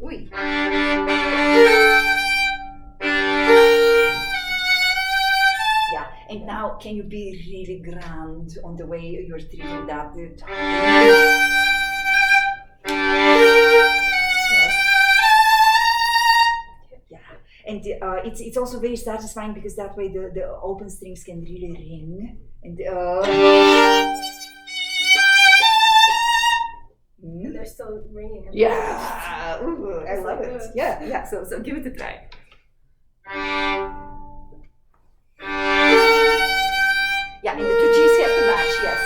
Speaker 1: Oui. Yeah, and now can you be really grand on the way you're treating that? Yes. Yeah, and it's also very satisfying because that way the open strings can really ring and.
Speaker 2: And they're still ringing.
Speaker 1: Yeah, ooh, I
Speaker 2: It's
Speaker 1: love
Speaker 2: like
Speaker 1: it.
Speaker 2: this.
Speaker 1: Yeah, yeah. So give it a try. Yeah, and the two G's have to match. Yes.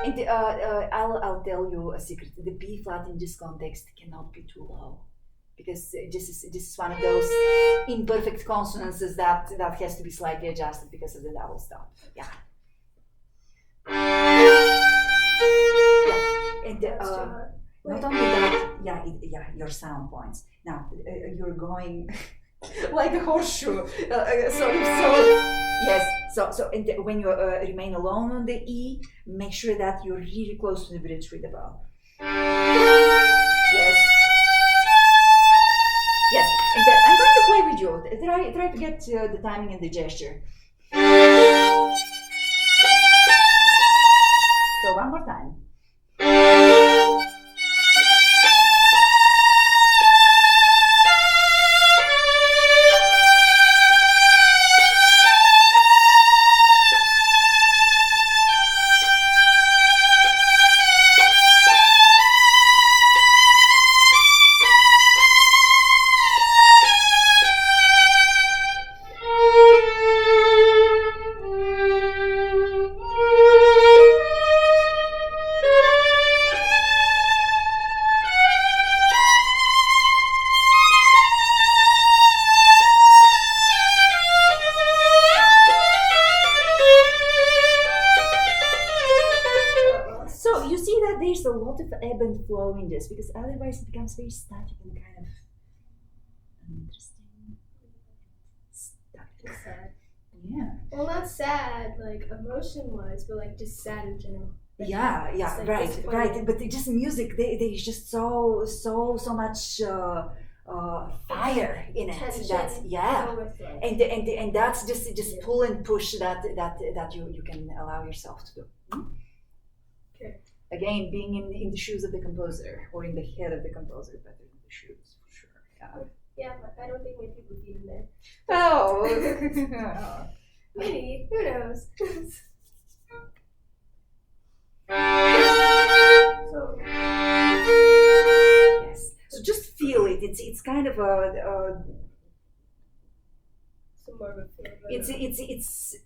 Speaker 1: Yeah, and I'll tell you a secret. The B flat in this context cannot be too low, because this is one of those imperfect consonances that has to be slightly adjusted because of the double stop. Yeah. Yeah, and
Speaker 2: That's too hard.
Speaker 1: not only that, yeah, your sound points. Now you're going like a horseshoe. So yes. So and when you remain alone on the E, make sure that you're really close to the bridge with the bow. Yes. Yes, and I'm going to play with you. Try to get the timing and the gesture. So one more time. So you see that there's a lot of ebb and flow in this, because otherwise it becomes very static and kind of uninteresting. Static.
Speaker 2: Sad.
Speaker 1: Yeah.
Speaker 2: Well, not sad, like emotion-wise, but like just sad in general.
Speaker 1: Yeah,
Speaker 2: It's like
Speaker 1: right,
Speaker 2: disappointing.
Speaker 1: right. But just music, there's just so much fire in it.
Speaker 2: Tension.
Speaker 1: That's yeah.
Speaker 2: So with, like,
Speaker 1: And that's just pull and push that you can allow yourself to do.
Speaker 2: Okay.
Speaker 1: Again, being in the shoes of the composer or in the head of the composer, better than the shoes for sure. Yeah.
Speaker 2: Yeah, but I don't think my feet would be in there.
Speaker 1: Oh.
Speaker 2: Maybe. Who knows? So
Speaker 1: Yes. So just feel it. It's kind of a
Speaker 2: some more of a feel.
Speaker 1: it's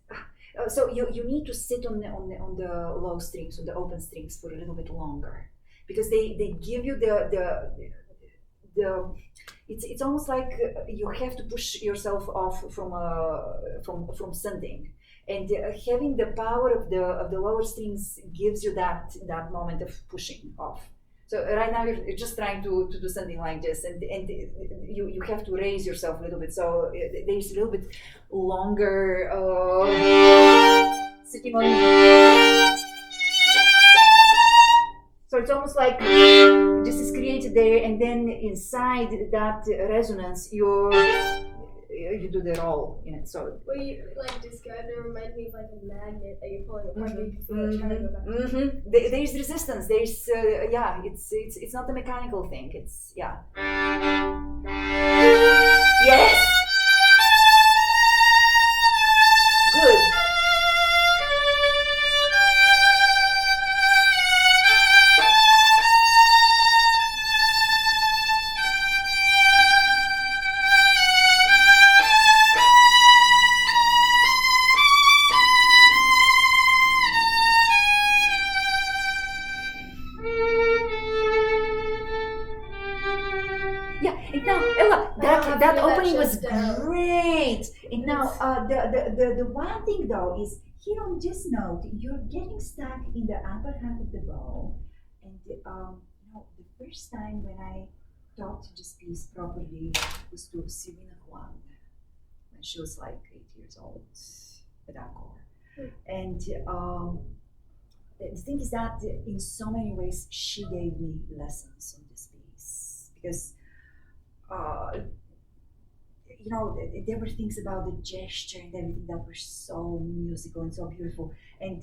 Speaker 1: so you need to sit on the low strings, on the open strings for a little bit longer, because they give you the it's almost like you have to push yourself off from something, and having the power of the lower strings gives you that moment of pushing off. So right now you're just trying to do something like this, and you have to raise yourself a little bit. So there's a little bit longer sitting on. So it's almost like this is created there, and then inside that resonance, you do the roll in it. So
Speaker 2: Well, you like described it reminds me of like a magnet that you're pulling apart. You can feel it trying to go back.
Speaker 1: There's resistance. There's yeah. It's not a mechanical thing. It's yeah. Yes. Good. Yeah, and now Ella, that
Speaker 2: feel that
Speaker 1: opening was
Speaker 2: just down.
Speaker 1: great. And now the one thing though is here on this note, you're getting stuck in the upper half of the bow, and the first time when I taught this piece properly was to Serena Huang when she was like 8 years old at Angkor, and the thing is that in so many ways she gave me lessons on this piece, because uh, there were things about the gesture and everything that were so musical and so beautiful. And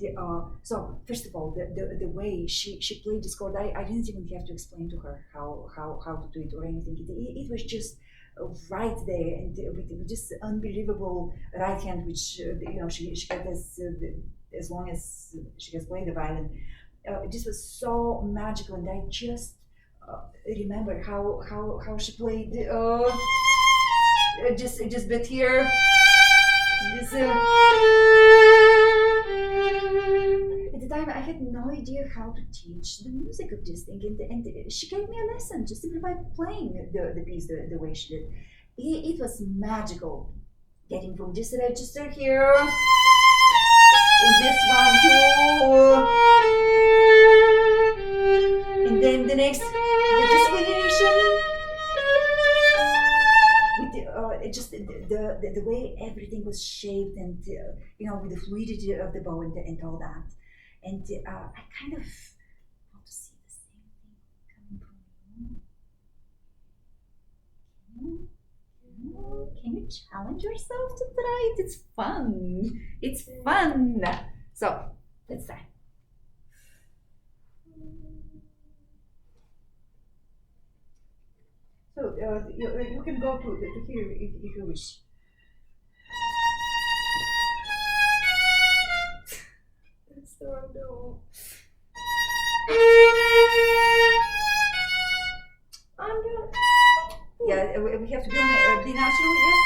Speaker 1: so, first of all, the way she played this chord, I didn't even have to explain to her how to do it or anything. It was just right there, and with just unbelievable right hand, which she got as long as she has played the violin. This was so magical, and I just remember how she played just bit here. This, at the time, I had no idea how to teach the music of this thing, and she gave me a lesson just simply by playing the piece the way she did. It was magical, getting from this register here, this one too, and then the next with this variation. Just the way everything was shaped, and with the fluidity of the bow and all that, and I kind of want to see the same thing coming from you. Can you challenge yourself to try it? It's fun. It's fun. So let's try. So you can go to here if you wish.
Speaker 2: That's the wrong door. I'm doing.
Speaker 1: Yeah, we have to be natural. Yes.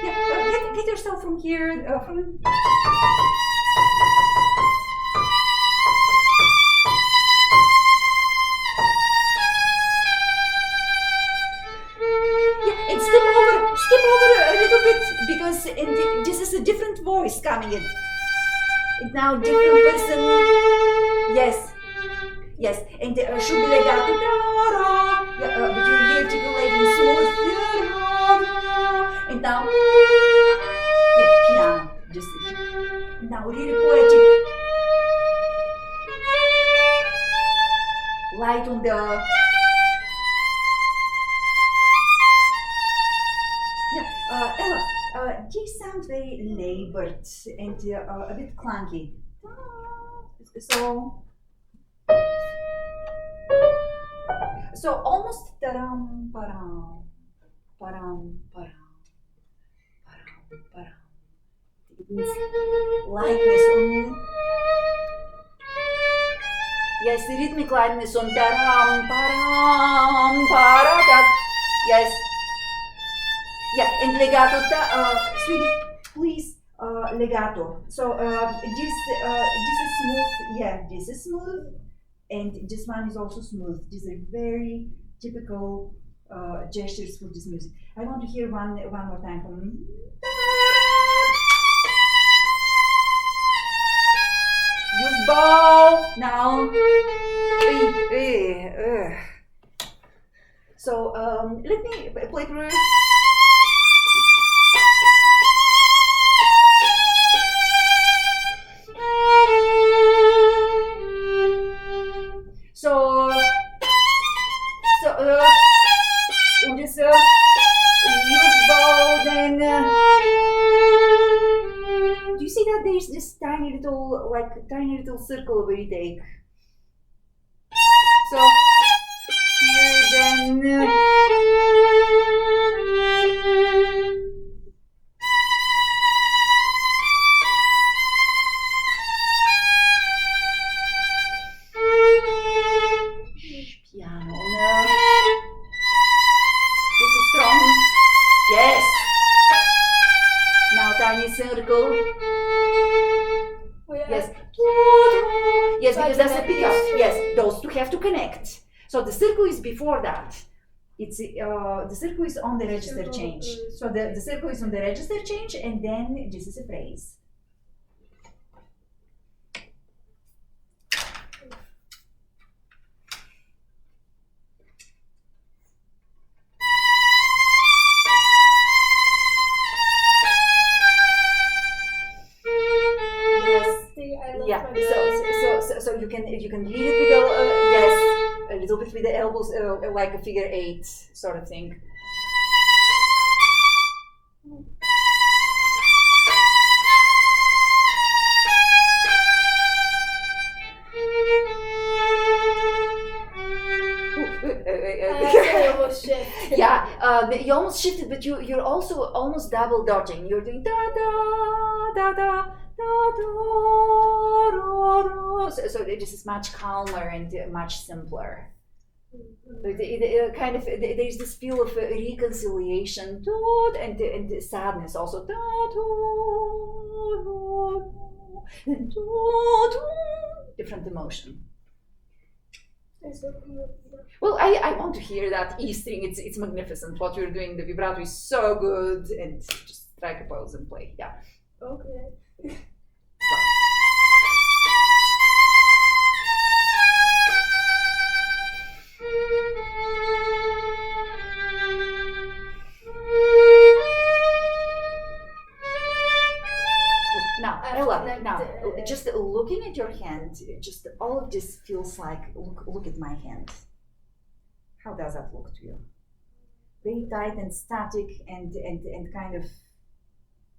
Speaker 1: Yeah, get yourself from here. From. Step over a little bit, because this is a different voice coming in. It's now different person. Yes, and should be legato. But you're articulating smooth. And now, piano. Just now, really poetic. Light on the. Ella, these sound very labored and a bit clunky. So, almost taram param param param param param. It means lightness on. Yes, rhythmic lightness on taram param paradat. Yes. Yeah, and legato. Sweetie, please, legato. So this is smooth. Yeah, this is smooth, and this one is also smooth. These are very typical gestures for this music. I want to hear one more time from. Use bow now. So let me play through. So in this use bow, then do you see that there's this tiny little circle where you take? So here then. Circle. Yes. Yes, because that's a pickup. Yes, those two have to connect. So the circle is before that. It's the circle is on the register change. So the circle is on the register change, and then this is a phrase. So you can lead it with a little bit with the elbows, like a figure 8 sort of thing. Yeah, you almost shifted, but you're also almost double dodging. You're doing da da da da. So this is much calmer and much simpler. It kind of there's this feel of reconciliation and sadness also. Different emotion. Well, I want to hear that E string. It's magnificent. What you're doing, the vibrato is so good, and just strike a pose and play. Yeah.
Speaker 2: Okay.
Speaker 1: Now, just looking at your hand, just all of this feels like, look at my hand. How does that look to you? Very tight and static and kind of,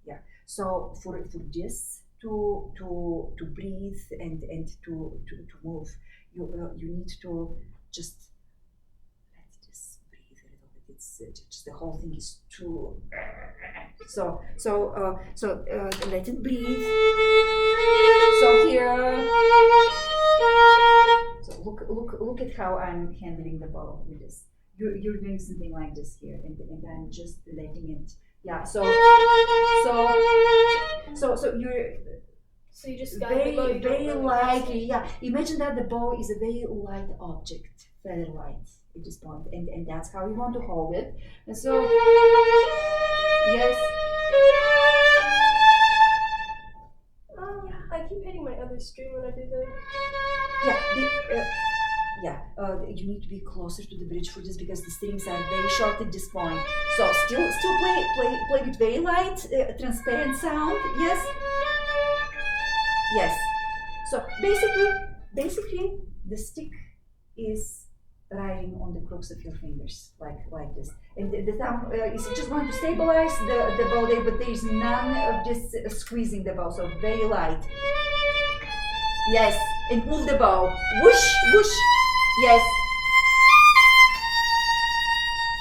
Speaker 1: yeah. So for this to breathe and to move, you need to just let this breathe a little bit. It's just the whole thing is too. So let it breathe. So here. So look at how I'm handling the bow with this. You're doing something like this here, and I'm just letting it. Yeah. So you're.
Speaker 2: So you just got
Speaker 1: very light. Yeah. Imagine that the bow is a very light object, very light at this point, and that's how you want to hold it. And so yes.
Speaker 2: I keep hitting my other string when I do that.
Speaker 1: Yeah. You need to be closer to the bridge for this because the strings are very short at this point. So still play with very light, transparent sound. Yes. Yes. So basically, the stick is writing on the crooks of your fingers, like this. And the thumb is just going to stabilize the bow there, but there is none of just squeezing the bow, so very light. Yes, and move the bow. Whoosh, whoosh. Yes.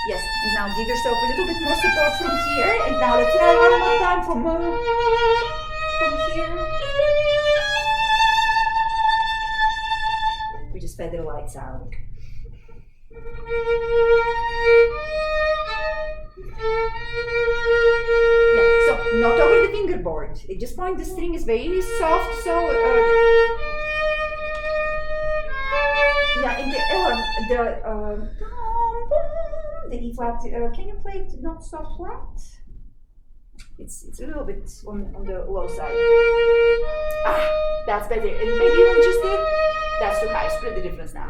Speaker 1: Yes, and now give yourself a little bit more support from here, and now let's try one more time from here. We just feather light sound. Yeah, so not over the fingerboard. At this point, the string is very soft, so yeah, and the E flat. Can you play it not so flat? It's a little bit on the low side. Ah, that's better. And maybe even just that's too high. Split the difference now.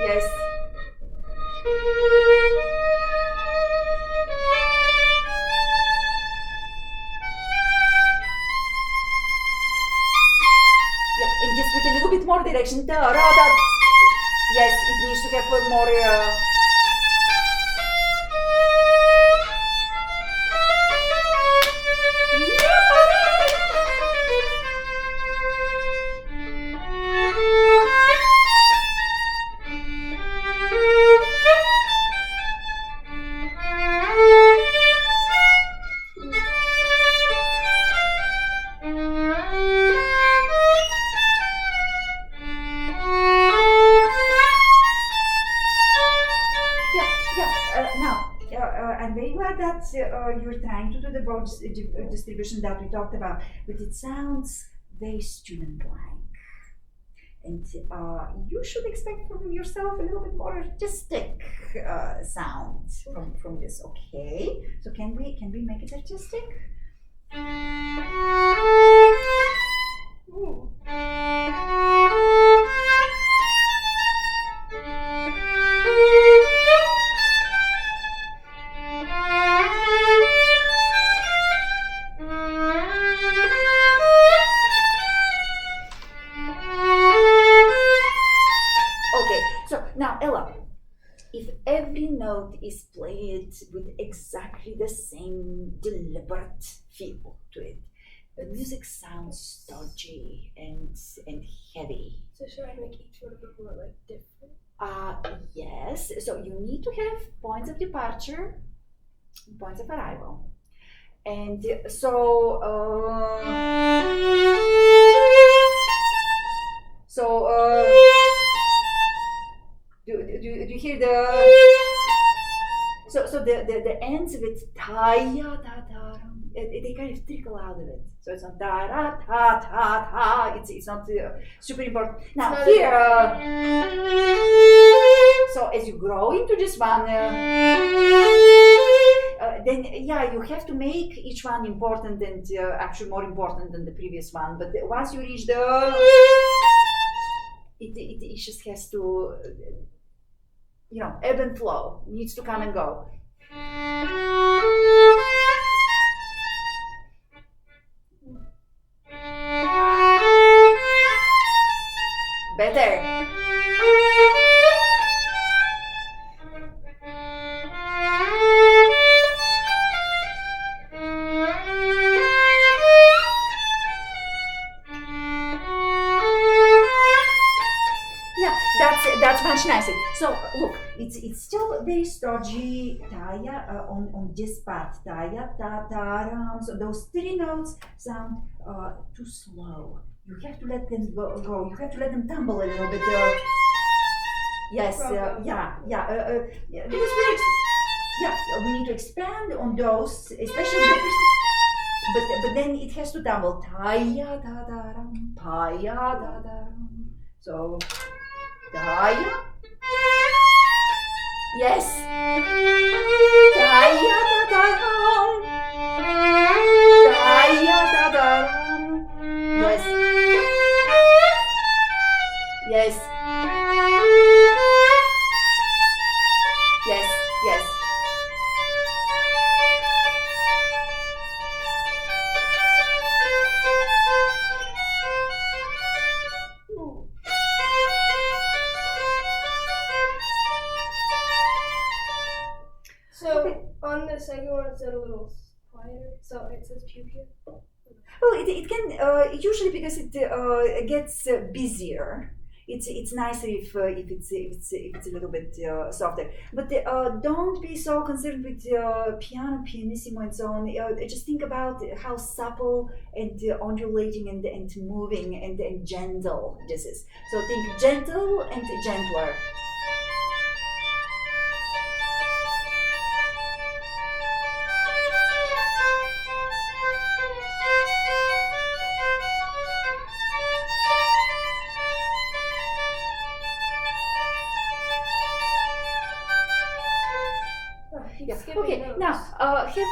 Speaker 1: Yes. Yeah, and just with a little bit more direction. Yes, it needs to have a more. I'm very glad that you're trying to do the bow distribution that we talked about, but it sounds very student-like. And you should expect from yourself a little bit more artistic sound from this. Okay, so can we make it artistic? Ooh. Now, Ella, if every note is played with exactly the same deliberate feel to it, the music sounds stodgy and heavy.
Speaker 2: So should I make each one of them more like different?
Speaker 1: Yes. So you need to have points of departure, points of arrival, and so. Do you hear the so the ends of it ta-ya ta-ta, they kind of trickle out of it, so it's not ta-ra-ta-ta-ta, it's not super important. Now here so as you grow into this one then yeah, you have to make each one important and actually more important than the previous one, but once you reach the it just has to ebb and flow, needs to come and go. Better. That's much nicer. So look, it's still very stodgy ta-ya on this part. Ta-ya ta-ta-ram. So those three notes sound too slow. You have to let them go. You have to let them tumble a little bit. Yes, because we need to expand on those, especially the first. But then it has to tumble. Ta-ya ta-ta-ram, ta-ya ta-ta-ram. So. Ta-ya. Yes. Ta-ya ta-ta-ram. Ta-ya ta-ta-ram. Yes. Yes. Yes. Yes.
Speaker 2: So on the second one, it's a little quieter. So it says pew pew.
Speaker 1: Well, it can usually because it gets busier. It's nicer if it's a little bit softer. But don't be so concerned with piano, pianissimo, and so on. Just think about how supple and undulating and moving and gentle this is. So think gentle and gentler. Yeah. Okay. Now, have you,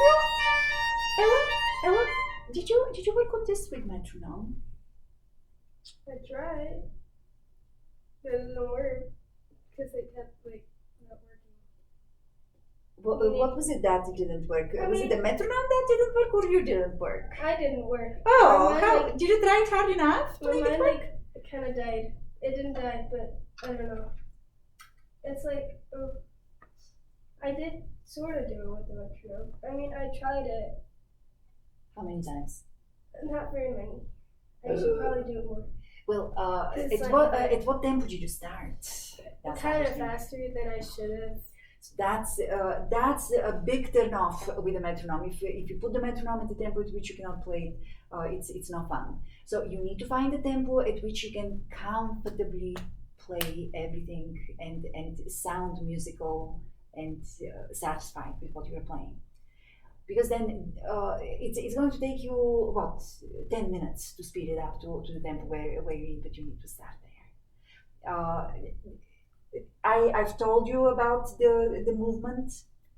Speaker 1: Ella? Did you work on this with metronome?
Speaker 2: I tried. But it didn't work because it kept like not working.
Speaker 1: What was it that didn't work?
Speaker 2: I
Speaker 1: Was it the
Speaker 2: mean-
Speaker 1: metronome that didn't work, or you didn't work?
Speaker 2: I didn't work.
Speaker 1: Oh,
Speaker 2: My
Speaker 1: how
Speaker 2: mind,
Speaker 1: did you try it hard enough to
Speaker 2: my
Speaker 1: make it
Speaker 2: mind
Speaker 1: work?
Speaker 2: like kind of died. It didn't die, but I don't know. It's like I did sort of do it with the metronome. I mean, I tried it.
Speaker 1: How many times?
Speaker 2: Not very many. I should probably do it more.
Speaker 1: Well,
Speaker 2: It's
Speaker 1: at what tempo did you start? That's
Speaker 2: Kind of
Speaker 1: interesting.
Speaker 2: faster than I should have.
Speaker 1: So that's a big turn off with the metronome. If you put the metronome at the tempo at which you cannot play it, it's not fun. So you need to find the tempo at which you can comfortably play everything and sound musical and satisfied with what you are playing. Because then it's going to take you what 10 minutes to speed it up to the tempo where you need, but you need to start there. I've told you about the movement.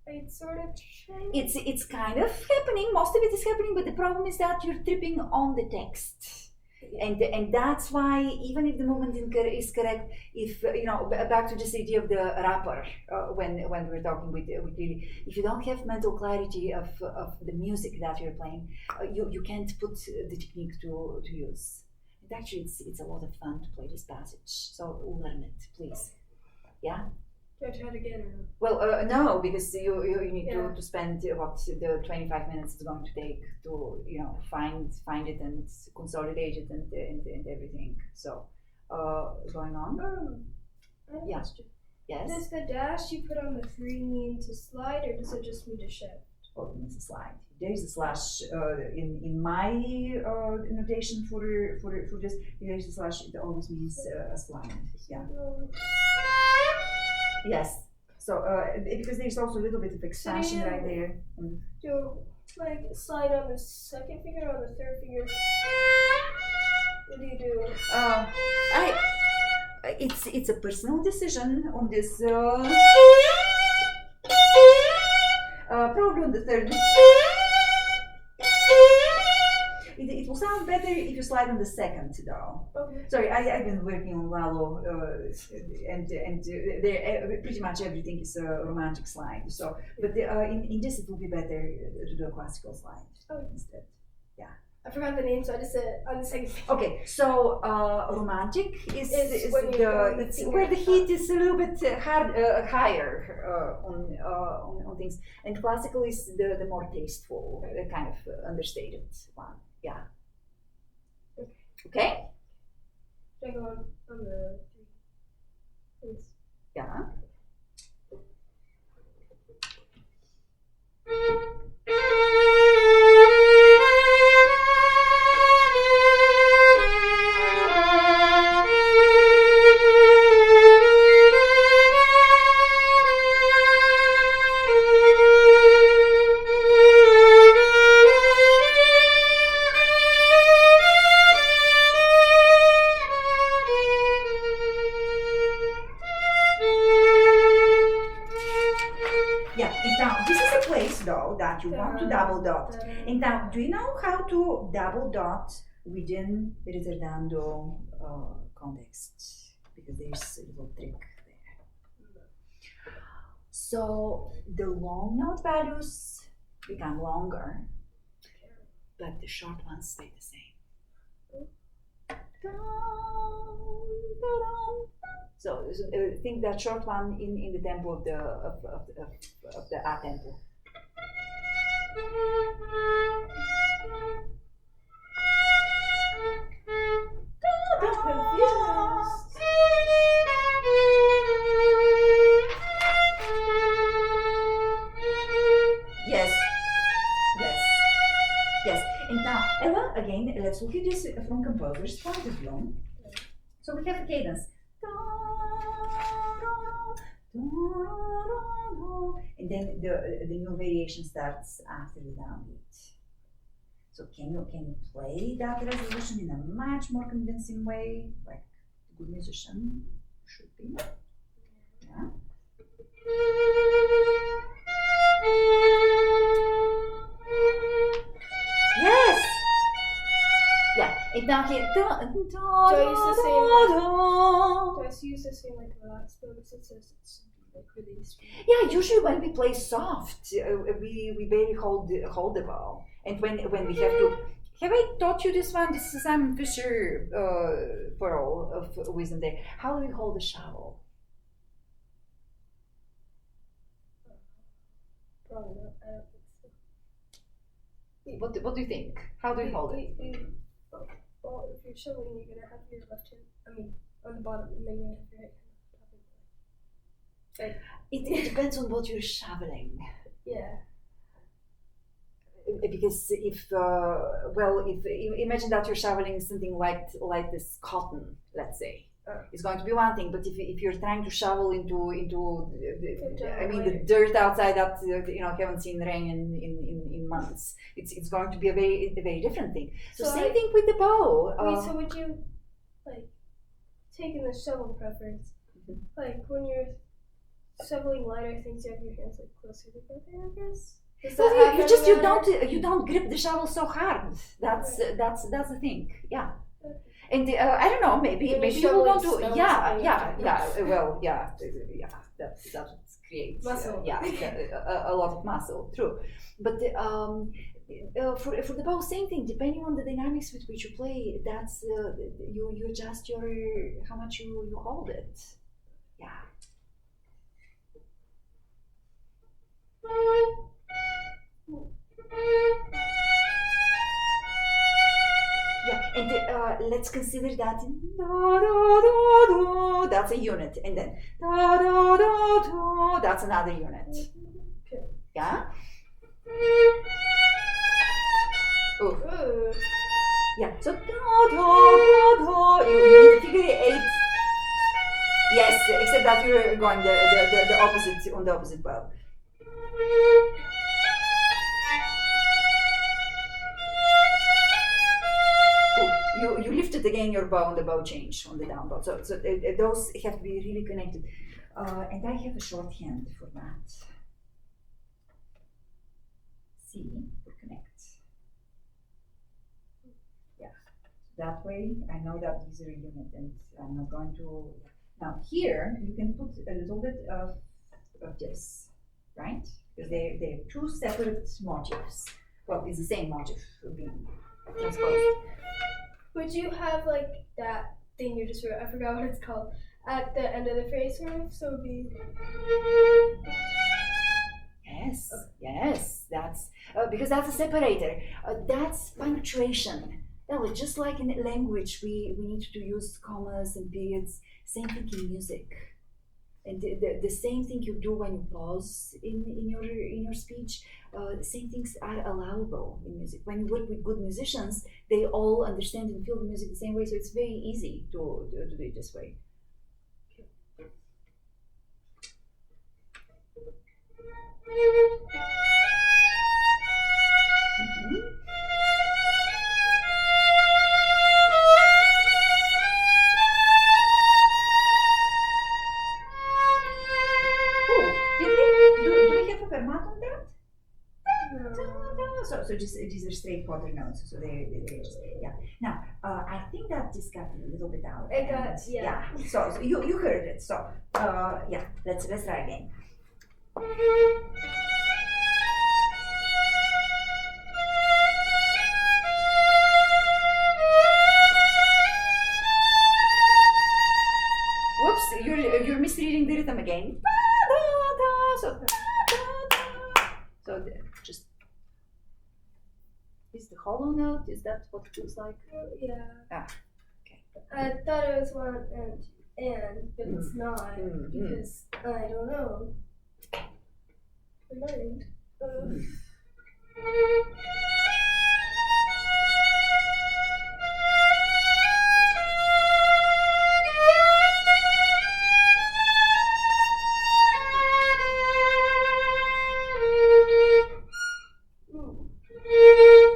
Speaker 2: I sort of tried.
Speaker 1: It's kind of happening. Most of it is happening, but the problem is that you're tripping on the text. And that's why even if the movement is correct, if back to this idea of the rapper when we were talking with Lily, if you don't have mental clarity of the music that you're playing, you can't put the technique to use. And actually, it's a lot of fun to play this passage. So learn it, please. Yeah.
Speaker 2: Do I try it again or not?
Speaker 1: Well, no, because you need
Speaker 2: Yeah.
Speaker 1: to spend what the 25 minutes is going to take to find it and consolidate it and everything. So, going on.
Speaker 2: I have a
Speaker 1: Yeah.
Speaker 2: question.
Speaker 1: Yes.
Speaker 2: Does the dash you put on the 3 mean to slide, or does it just mean to shift?
Speaker 1: Oh, it means a slide. There is a slash in my notation for this. There is a slash. It always means a slide. Yeah. Yes. So because there's also a little bit of expansion
Speaker 2: So do you-
Speaker 1: right there.
Speaker 2: Do you like slide on the second finger or on the third finger? What do you do?
Speaker 1: It's a personal decision on this. Probably on the third. It will sound better if you slide on the second, though.
Speaker 2: Okay.
Speaker 1: Sorry, I've been working on Lalo, and there pretty much everything is a romantic slide. So, but in this it will be better to do a classical slide instead.
Speaker 2: I forgot the name, so I just said it on the second finger.
Speaker 1: Okay, so romantic is
Speaker 2: when you go
Speaker 1: it's
Speaker 2: finger
Speaker 1: where the
Speaker 2: up.
Speaker 1: heat is a little bit higher on things, and classical is the more tasteful, kind of understated one. Yeah. Okay.
Speaker 2: Should I go on the 3? Please.
Speaker 1: Yeah. Yeah, and now this is a place though that you want to double dot. And now, do you know how to double dot within ritardando context? Because there's a little trick there. So the long note values become longer, but the short ones stay the same. So think that short one in the tempo of the A tempo.
Speaker 2: I'm confused.
Speaker 1: Yes, yes, yes. And now, Ella, again, let's look at this from composer's point of view. So we have a cadence. And then the new variation starts after the downbeat. So can you play that resolution in a much more convincing way, like a good musician should be? Yeah. Yes. Yeah. And now here.
Speaker 2: Do I use the same like relaxed mode since it's like really strong?
Speaker 1: Yeah, usually when we play soft, we barely hold the bow, and when we have to. Have I taught you this one? This is Simon Fisher pearl of wisdom there. How do we hold the shovel?
Speaker 2: Probably not. I don't think so.
Speaker 1: What do you think? How do we hold it?
Speaker 2: Well, if you're shoveling, you're gonna have your left hand. I mean, on the bottom, and then you're gonna have your right hand.
Speaker 1: It depends on what you're shoveling.
Speaker 2: Yeah.
Speaker 1: Because if imagine that you're shoveling something like this cotton, let's say, it's going to be one thing. But if you're trying to shovel into the dirt outside that haven't seen rain in months, it's going to be a very different thing. So same thing with the bow.
Speaker 2: So would you like taking the shovel preference, like when you're shoveling lighter things, you have your hands like closer together, I guess?
Speaker 1: You don't grip the shovel so hard. That's the thing. Yeah. And I don't know. Maybe you will want to. Yeah. Well, yeah. That creates
Speaker 2: muscle.
Speaker 1: A lot of muscle. True. But for the bow, same thing. Depending on the dynamics with which you play, that's you adjust how much you hold it. Yeah. Yeah, and let's consider that that's a unit, and then that's another unit. Yeah.
Speaker 2: Ooh.
Speaker 1: Yeah. So you need to figure 8. Yes, except that you're going the opposite on the opposite bow. You lifted again your bow on the bow change on the down bow. So those have to be really connected. And I have a shorthand for that. C for connect. Yeah. That way I know that these are a unit, and I'm not going to. Now here you can put a little bit of this, right? Because they're two separate motifs. Well, it's the same motif being transposed.
Speaker 2: Would you have like that thing you just wrote? I forgot what it's called. At the end of the phrase, sort of. So it would be.
Speaker 1: Yes, yes. That's because that's a separator. That's punctuation. That was just like in language, we need to use commas and periods. Same thing in music. And the same thing you do when you pause in your speech, same things are allowable in music. When you work with good musicians, they all understand and feel the music the same way, so it's very easy to do it this way. So these are straight quarter notes. So they just yeah. Now I think that this got a little bit out.
Speaker 2: It got yeah.
Speaker 1: So you heard it. So yeah. Let's try again. Whoops! You're So just is the hollow note? Is that what it looks like?
Speaker 2: Yeah.
Speaker 1: Ah, okay.
Speaker 2: I thought it was one and but it's not because I don't know. I learned.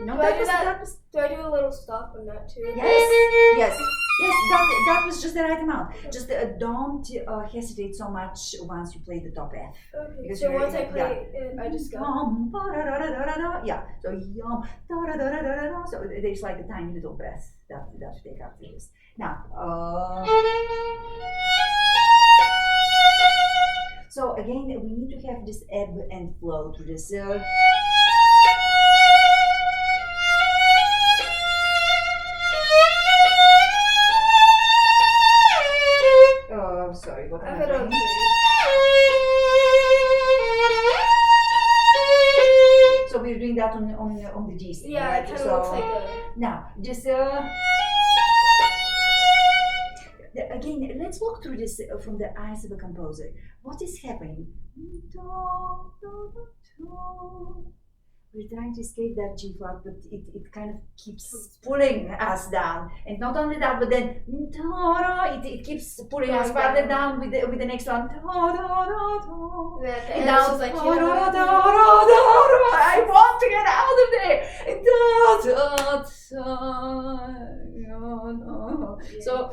Speaker 1: No,
Speaker 2: Do I
Speaker 1: that
Speaker 2: do
Speaker 1: was
Speaker 2: that?
Speaker 1: that was
Speaker 2: Do I do a little stop on that too?
Speaker 1: yes. That was just the right amount. Just don't hesitate so much once you play the top F.
Speaker 2: Okay.
Speaker 1: Because
Speaker 2: So
Speaker 1: you're-
Speaker 2: once I play
Speaker 1: yeah.
Speaker 2: it, I just go.
Speaker 1: Yeah. So so there's like a tiny little breath that you take after this. Now. So again, we need to have this ebb and flow through this. Sorry, what
Speaker 2: I
Speaker 1: am I
Speaker 2: have it on
Speaker 1: playing?
Speaker 2: three.
Speaker 1: So we're doing that on the G string,
Speaker 2: Yeah,
Speaker 1: right?
Speaker 2: it kind of
Speaker 1: So
Speaker 2: looks like a.
Speaker 1: now just again, let's walk through this from the eyes of a composer. What is happening? We're trying to escape that G flat, but it kind of keeps pulling us down. And not only that, but then it keeps pulling us
Speaker 2: Going
Speaker 1: farther
Speaker 2: down.
Speaker 1: down with the next one.
Speaker 2: And
Speaker 1: And
Speaker 2: now
Speaker 1: now,
Speaker 2: it's like
Speaker 1: I want to get out of there. So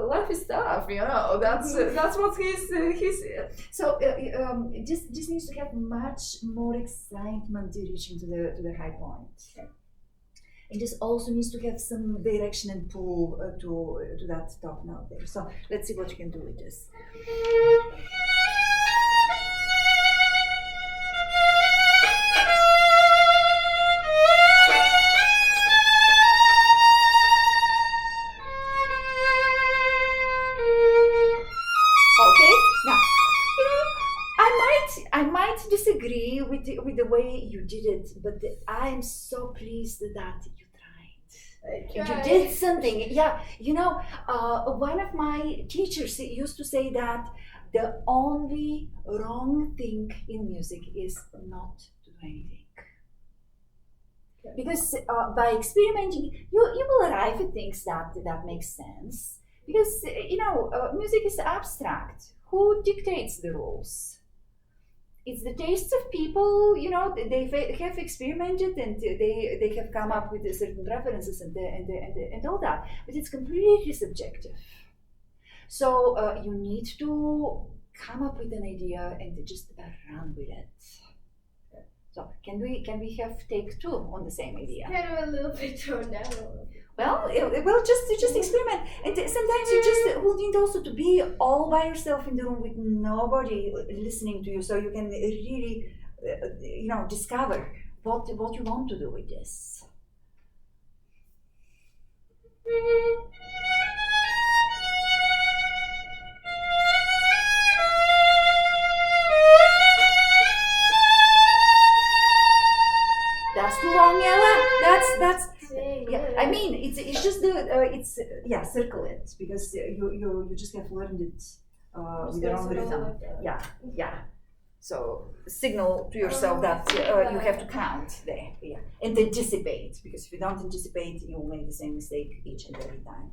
Speaker 1: life is tough, you know. That's what he's. So this needs to have much more excitement reaching to the high point. And this also needs to have some direction and pull to that top note there. So let's see what you can do with this. Okay, now I might disagree with the way you did it, but I'm so pleased that you tried. You did something. Yeah, you know, one of my teachers used to say that the only wrong thing in music is not to do anything. Because by experimenting, you will arrive at things that make sense. Because music is abstract. Who dictates the rules? It's the tastes of people. You know, they have experimented and they have come up with certain references and all that. But it's completely subjective. So you need to come up with an idea and just run with it. So can we have take two on the same idea?
Speaker 2: Kind of a little bit toned down a little bit.
Speaker 1: Well, just experiment, and sometimes you just will need also to be all by yourself in the room with nobody listening to you, so you can really, discover what you want to do with this. That's too long, Ella. That's. Yeah, I mean, it's just circle it because you just have learned it with your own rhythm. Yeah. So signal to yourself that you have to count there, yeah, and anticipate, because if you don't anticipate, you will make the same mistake each and every time.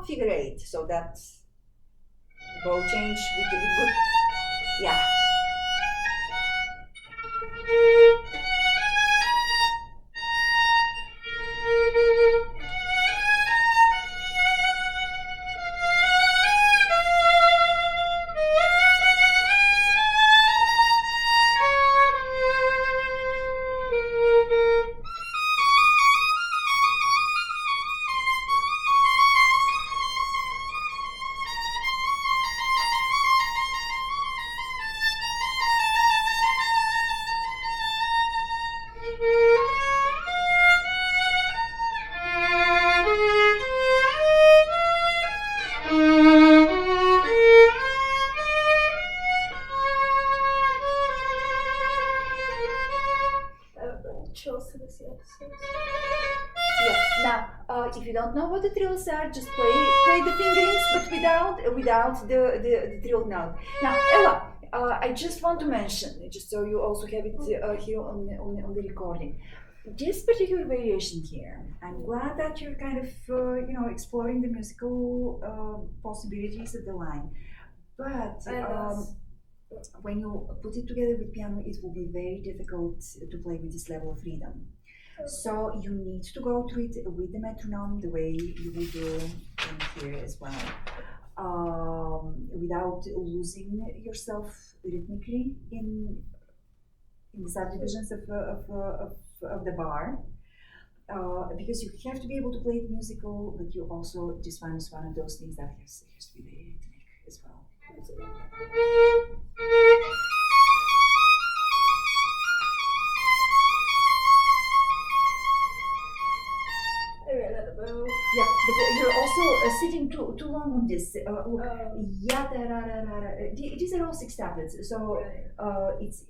Speaker 1: Figure eight, so that's bow change with good, yeah. if you don't know what the trills are, just play the fingerings, but without the trill note. Now, Ella, I just want to mention, just so you also have it here on the recording. This particular variation here, I'm glad that you're kind of exploring the musical possibilities of the line, but when you put it together with piano, it will be very difficult to play with this level of freedom. So you need to go through it with the metronome, the way you will do in here as well, without losing yourself rhythmically in the subdivisions of the bar. Because you have to be able to play it musical, but you also, this one is one of those things that has to be very rhythmic as well. Yeah, but you're also sitting too long on this. Look, these are all six tablets, so it's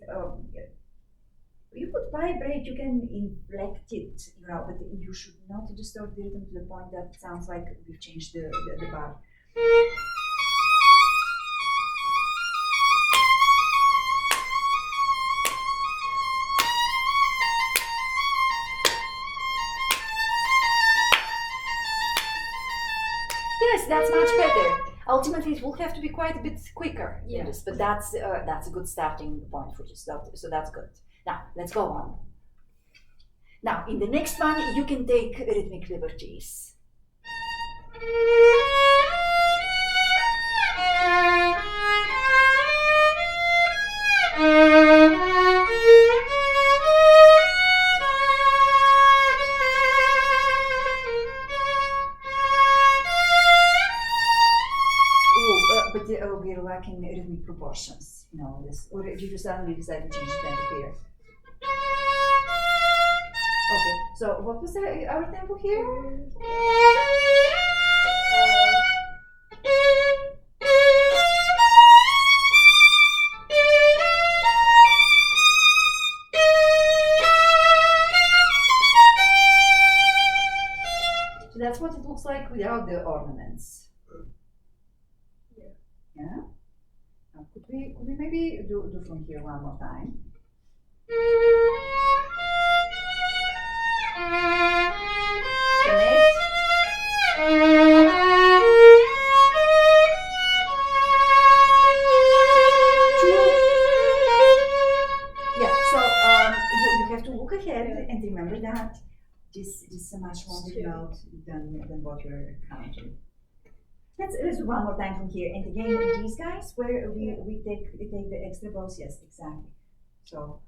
Speaker 1: you could vibrate, you can inflect it, but you should not distort the rhythm to the point that it sounds like we've changed the bar. Yes, that's much better. Ultimately, it will have to be quite a bit quicker. Yes, but that's a good starting point for you. So that's good. Now let's go on. Now in the next one, you can take rhythmic liberties. We're lacking rhythmic proportions, or did you suddenly decide to change the tempo here? Okay, so what was our tempo here? So that's what it looks like without the ornaments. Yeah. Now could we maybe do from here one more time? Connect. Yeah. So you have to look ahead and remember that this is a much longer note than what you're counting. Let's do one more time from here. And again, these guys where we take the extra bows, yes, exactly. So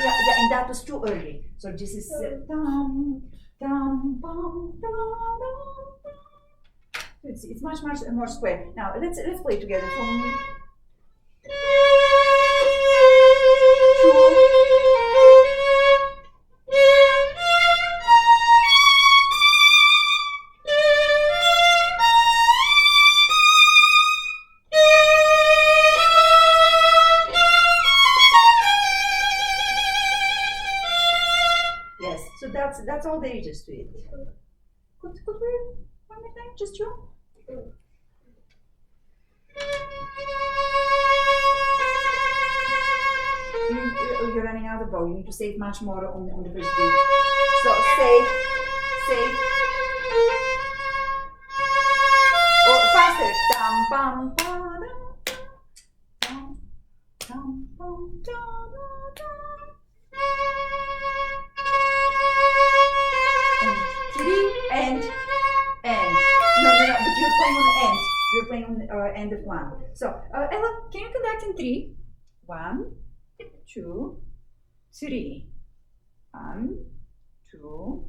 Speaker 1: yeah, and that was too early. So this is dum dum bum dum dum. It's much more square. Now let's play together from yes. So that's all there is to it. Could we one more time, just you? You're running out of bow. You need to save much more on the first beat. So save. Or faster. Dum bum ba dum dum bum dum dum. And three and. No. But you're playing on the end. You're playing on the end of one. So Ella, can you conduct in 3? 1, 2, 3. 1, 2,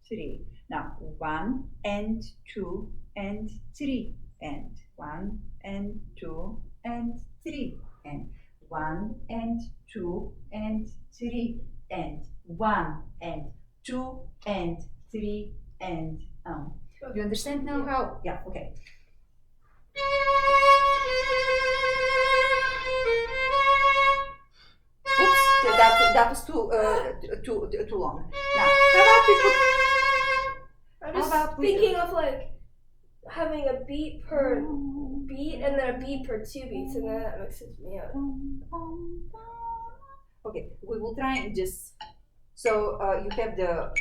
Speaker 1: 3. Now 1 and 2 and 3 and 1 and 2 and 3 and 1 and 2 and 3 and 1 and 2 and 3, and
Speaker 2: Okay.
Speaker 1: You understand now
Speaker 2: Yeah.
Speaker 1: how? Yeah, okay. Oops, that was too long. Now, how about we put?
Speaker 2: I'm
Speaker 1: How
Speaker 2: just
Speaker 1: about we-
Speaker 2: thinking of like having a beat per beat and then a beat per 2 beats, and then that mixes me up.
Speaker 1: Okay, we will try and just. So you have the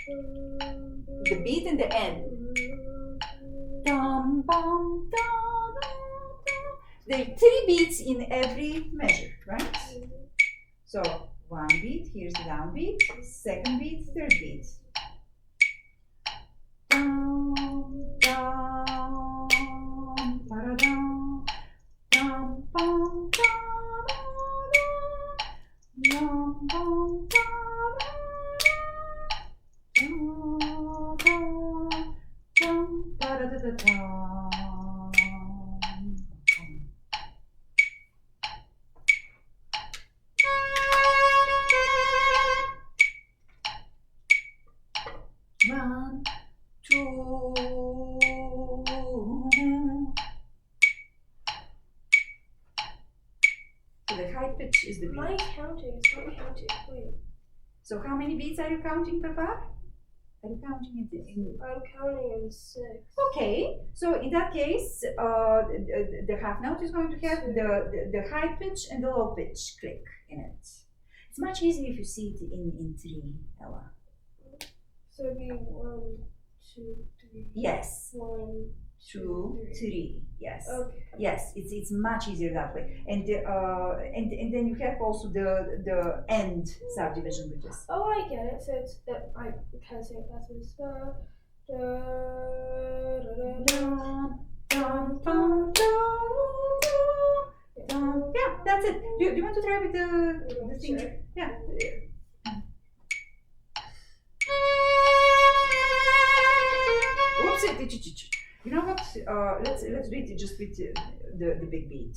Speaker 1: beat and the end. Dum, bum, dum, dum, dum. There are 3 beats in every measure, right? So 1 beat, here's the down beat, 2nd beat, 3rd beat. Dum, dum, ba-da-dum, dum, bum, da-da-dum, dum, bum, da-da-dum, dum, da-da-da-da-dum. One, 2. So the high pitch is the beat.
Speaker 2: My counting is not counting. Wait,
Speaker 1: So how many beats are you counting per bar? Are you counting it in?
Speaker 2: I'm counting in 6.
Speaker 1: Okay, so in that case, the half note is going to have the high pitch and the low pitch click in it. It's much easier if you see it in 3, Ella.
Speaker 2: So it'd be 1, 2, 3.
Speaker 1: Yes,
Speaker 2: 1,
Speaker 1: 2, 3. Yes.
Speaker 2: Okay.
Speaker 1: Yes, it's much easier that way, and then you have also the end subdivision, which is
Speaker 2: Oh, I get it. So it's that I can say it backwards.
Speaker 1: dum, dum, dum, dum. Yeah, that's it. Do you want to try with the thing?
Speaker 2: Sure.
Speaker 1: Yeah. Oops, you know what? Let's do it just with the big beat.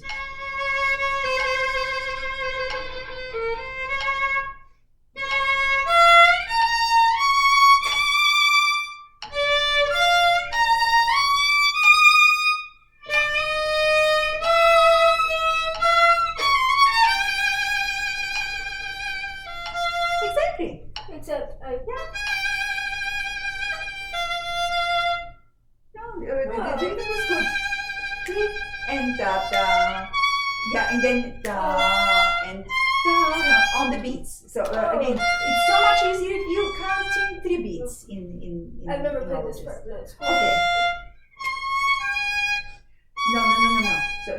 Speaker 1: Exactly.
Speaker 2: Except I.
Speaker 1: No, the rhythm was good. Click and da da. Yeah, and then da and da on the beats. So again, it's so much easier if you counting 3 beats in
Speaker 2: I've never
Speaker 1: in
Speaker 2: played
Speaker 1: all
Speaker 2: this
Speaker 1: of
Speaker 2: part, but it's cool.
Speaker 1: Okay. No. So.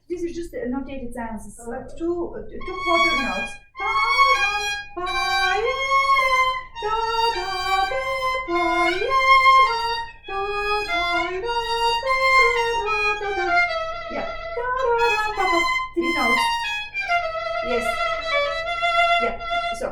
Speaker 1: These are just notated sounds. It's like two quarter notes. Yeah. 3 notes. Yes. Yeah. So.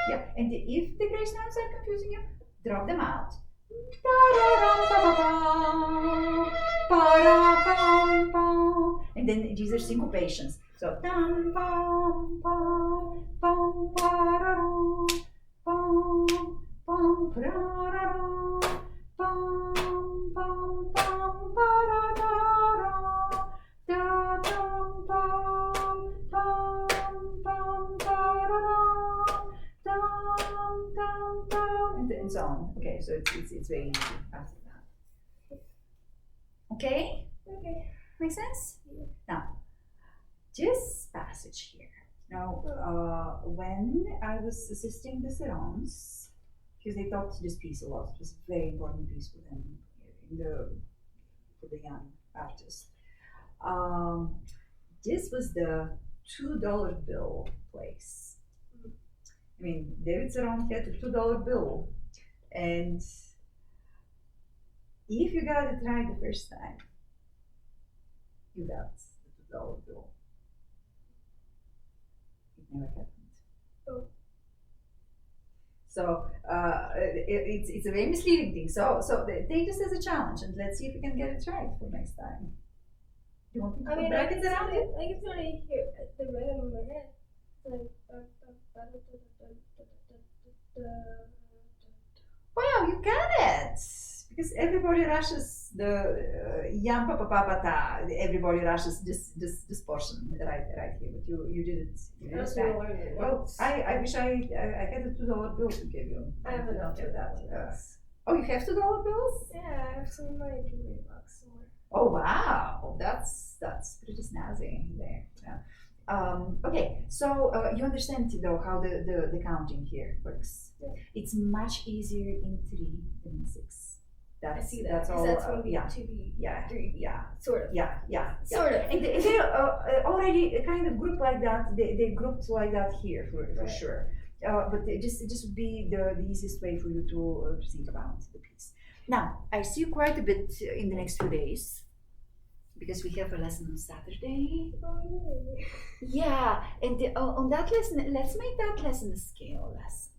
Speaker 1: Yeah, and if the grace notes are confusing you, drop them out. And then these are syncopations. So dum bum bum bum ba-da-dum, bum bum ba-da-dum, bum bum bum ba-da-da-dum, da-dum bum bum bum ba-da-dum, dum dum dum, and so on. Okay, so it's very easy after that. Okay,
Speaker 2: Okay.
Speaker 1: makes sense?
Speaker 2: Yeah.
Speaker 1: Now, this passage here. Now, when I was assisting the Serons, because they taught this piece a lot, it was a very important piece for them for the young artist. This was the $2 bill place. I mean, David Seron had a $2 bill, and if you got it right the first time, you got the $2 bill. never happened.
Speaker 2: Oh.
Speaker 1: So it's a very misleading thing. So take this as a challenge and let's see if we can get it right for next time. You want me to put brackets around it?
Speaker 2: I can already hear the rhythm in my head. Like,
Speaker 1: Wow, you got it! Because everybody rushes the yam pa pa pa pa ta. Everybody rushes this portion right here, but you did it. You did it right. Well, I wish I had a $2 bill to give you.
Speaker 2: I have enough
Speaker 1: of that.
Speaker 2: bills.
Speaker 1: Oh, you have $2 bills?
Speaker 2: Yeah, I have some of my jewelry box somewhere.
Speaker 1: Oh wow, that's pretty snazzy there. Yeah. Okay, so you understand though how the counting here works.
Speaker 2: Yeah.
Speaker 1: It's much easier in 3 than in 6.
Speaker 2: I see that.
Speaker 1: That's all.
Speaker 2: That's when we
Speaker 1: yeah.
Speaker 2: 2B,
Speaker 1: Yeah.
Speaker 2: 3B.
Speaker 1: Yeah.
Speaker 2: Sort of.
Speaker 1: Yeah.
Speaker 2: Sort of.
Speaker 1: And they're already kind of grouped like that. They grouped like that here for
Speaker 2: Right.
Speaker 1: sure. But it just would be the easiest way for you to think about the piece. Now, I see you quite a bit in the next few days because we have a lesson on Saturday.
Speaker 2: Oh,
Speaker 1: Yeah, and on that lesson, let's make that lesson a scale lesson.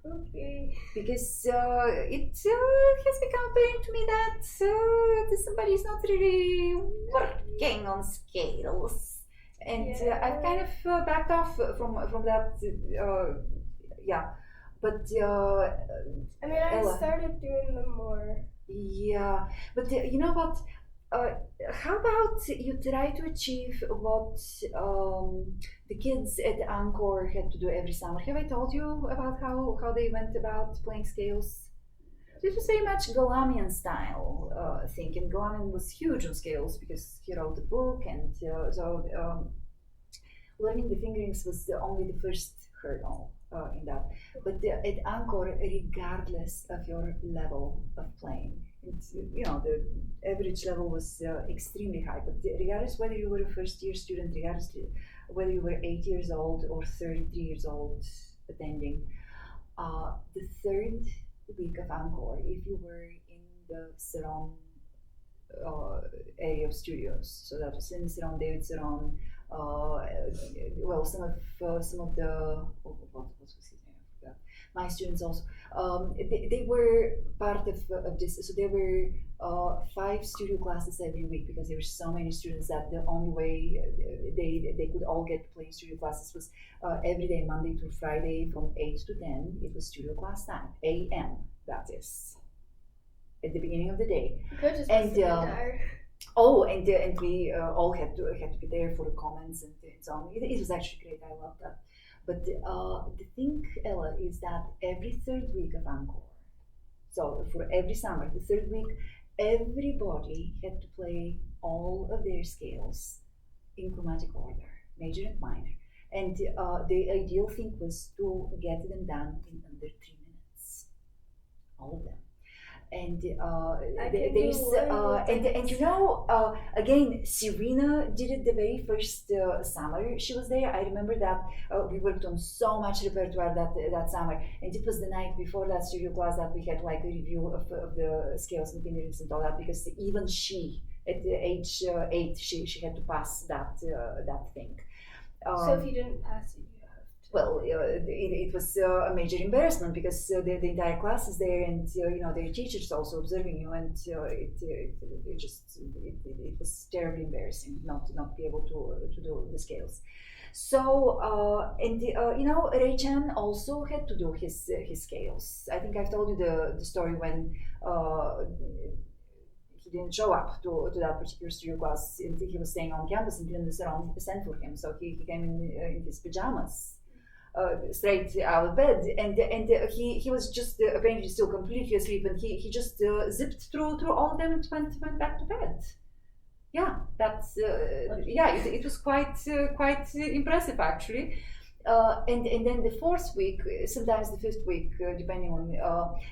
Speaker 2: okay.
Speaker 1: Because it has become apparent to me that somebody is not really working on scales, and
Speaker 2: Yeah.
Speaker 1: I've kind of backed off from that. Yeah, but
Speaker 2: I mean, I
Speaker 1: Ella.
Speaker 2: started doing them more.
Speaker 1: yeah, but you know what? How about you try to achieve what the kids at Angkor had to do every summer? Have I told you about how they went about playing scales? It was very much Galamian style thing, and Galamian was huge on scales because he wrote the book, and learning the fingerings was only the first hurdle in that. But at Angkor, regardless of your level of playing, the average level was extremely high. But regardless whether you were a first-year student, regardless whether you were 8 years old or 33 years old attending, the third week of Angkor, if you were in the Saron area of studios, so that was in Saron, David Saron, well, some of the what was his name? I forgot. My students also, they were part of this. So there were 5 studio classes every week because there were so many students that the only way they could all get playing studio classes was every day, Monday through Friday, from 8 to 10. It was studio class time, a.m. That is at the beginning of the day.
Speaker 2: Good, just
Speaker 1: And,
Speaker 2: tired.
Speaker 1: Oh, and we all had to be there for the comments and so on. It was actually great. I loved that. But the thing, Ella, is that every third week of Angkor, so for every summer, the third week, everybody had to play all of their scales in chromatic order, major and minor. And the ideal thing was to get them done in under 3 minutes, all of them. And again, Serena did it the very first summer she was there. I remember that we worked on so much repertoire that summer, and it was the night before that studio class that we had like a review of the scales and fingerings and all that, because even she, at the age 8, she had to pass that thing.
Speaker 2: So if you didn't pass it,
Speaker 1: well, it was a major embarrassment because the entire class is there, and their teachers also observing you, and it was terribly embarrassing not to be able to do the scales. So Ray Chan also had to do his scales. I think I've told you the story when he didn't show up to that particular studio class. He was staying on campus, and didn't send for him, so he came in his pajamas. Straight out of bed, and he was just apparently still completely asleep, and he just zipped through all of them and went back to bed. Yeah, that's it was quite impressive actually. And then the 4th week, sometimes the 5th week, depending on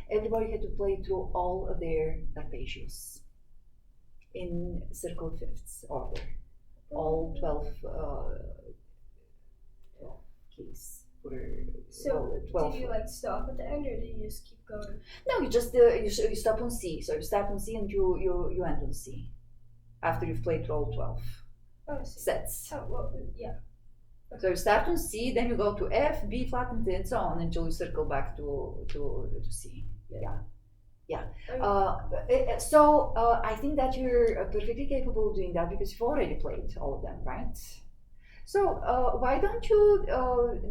Speaker 1: everybody had to play through all of their arpeggios in circle fifths order, all 12 keys.
Speaker 2: So
Speaker 1: 12.
Speaker 2: did you stop at the end, or did you just keep going?
Speaker 1: No, you just you stop on C. So you start on C and you end on C after you've played all 12 sets.
Speaker 2: Oh, well, yeah.
Speaker 1: So you start on C, then you go to F, B flat, and so on until you circle back to C. Yeah. So I think that you're perfectly capable of doing that because you've already played all of them, right? So why don't you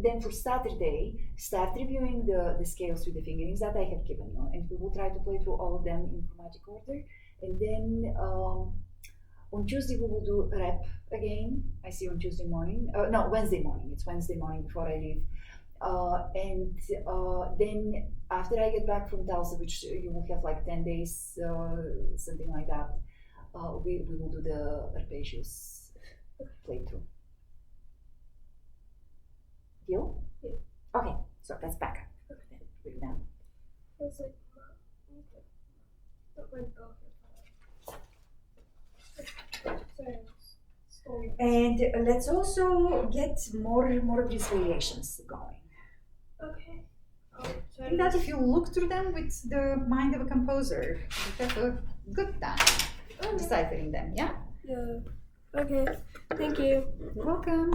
Speaker 1: then for Saturday start reviewing the scales with the fingerings that I have given you, and we will try to play through all of them in chromatic order, and then on Tuesday we will do rep again. I see on Tuesday morning. No, Wednesday morning. It's Wednesday morning before I leave. And then after I get back from Tulsa, which you will have like 10 days, something like that, we will do the arpeggios playthrough. Deal?
Speaker 2: Yeah.
Speaker 1: Okay, so that's back.
Speaker 2: Okay.
Speaker 1: We're done.
Speaker 2: It's like, okay. Don't mind go here. Sorry.
Speaker 1: And let's also get more of these variations going.
Speaker 2: Okay.
Speaker 1: I think that if you look through them with the mind of a composer, you have a good time deciphering them, yeah?
Speaker 2: Yeah. Okay. Thank you.
Speaker 1: You're welcome.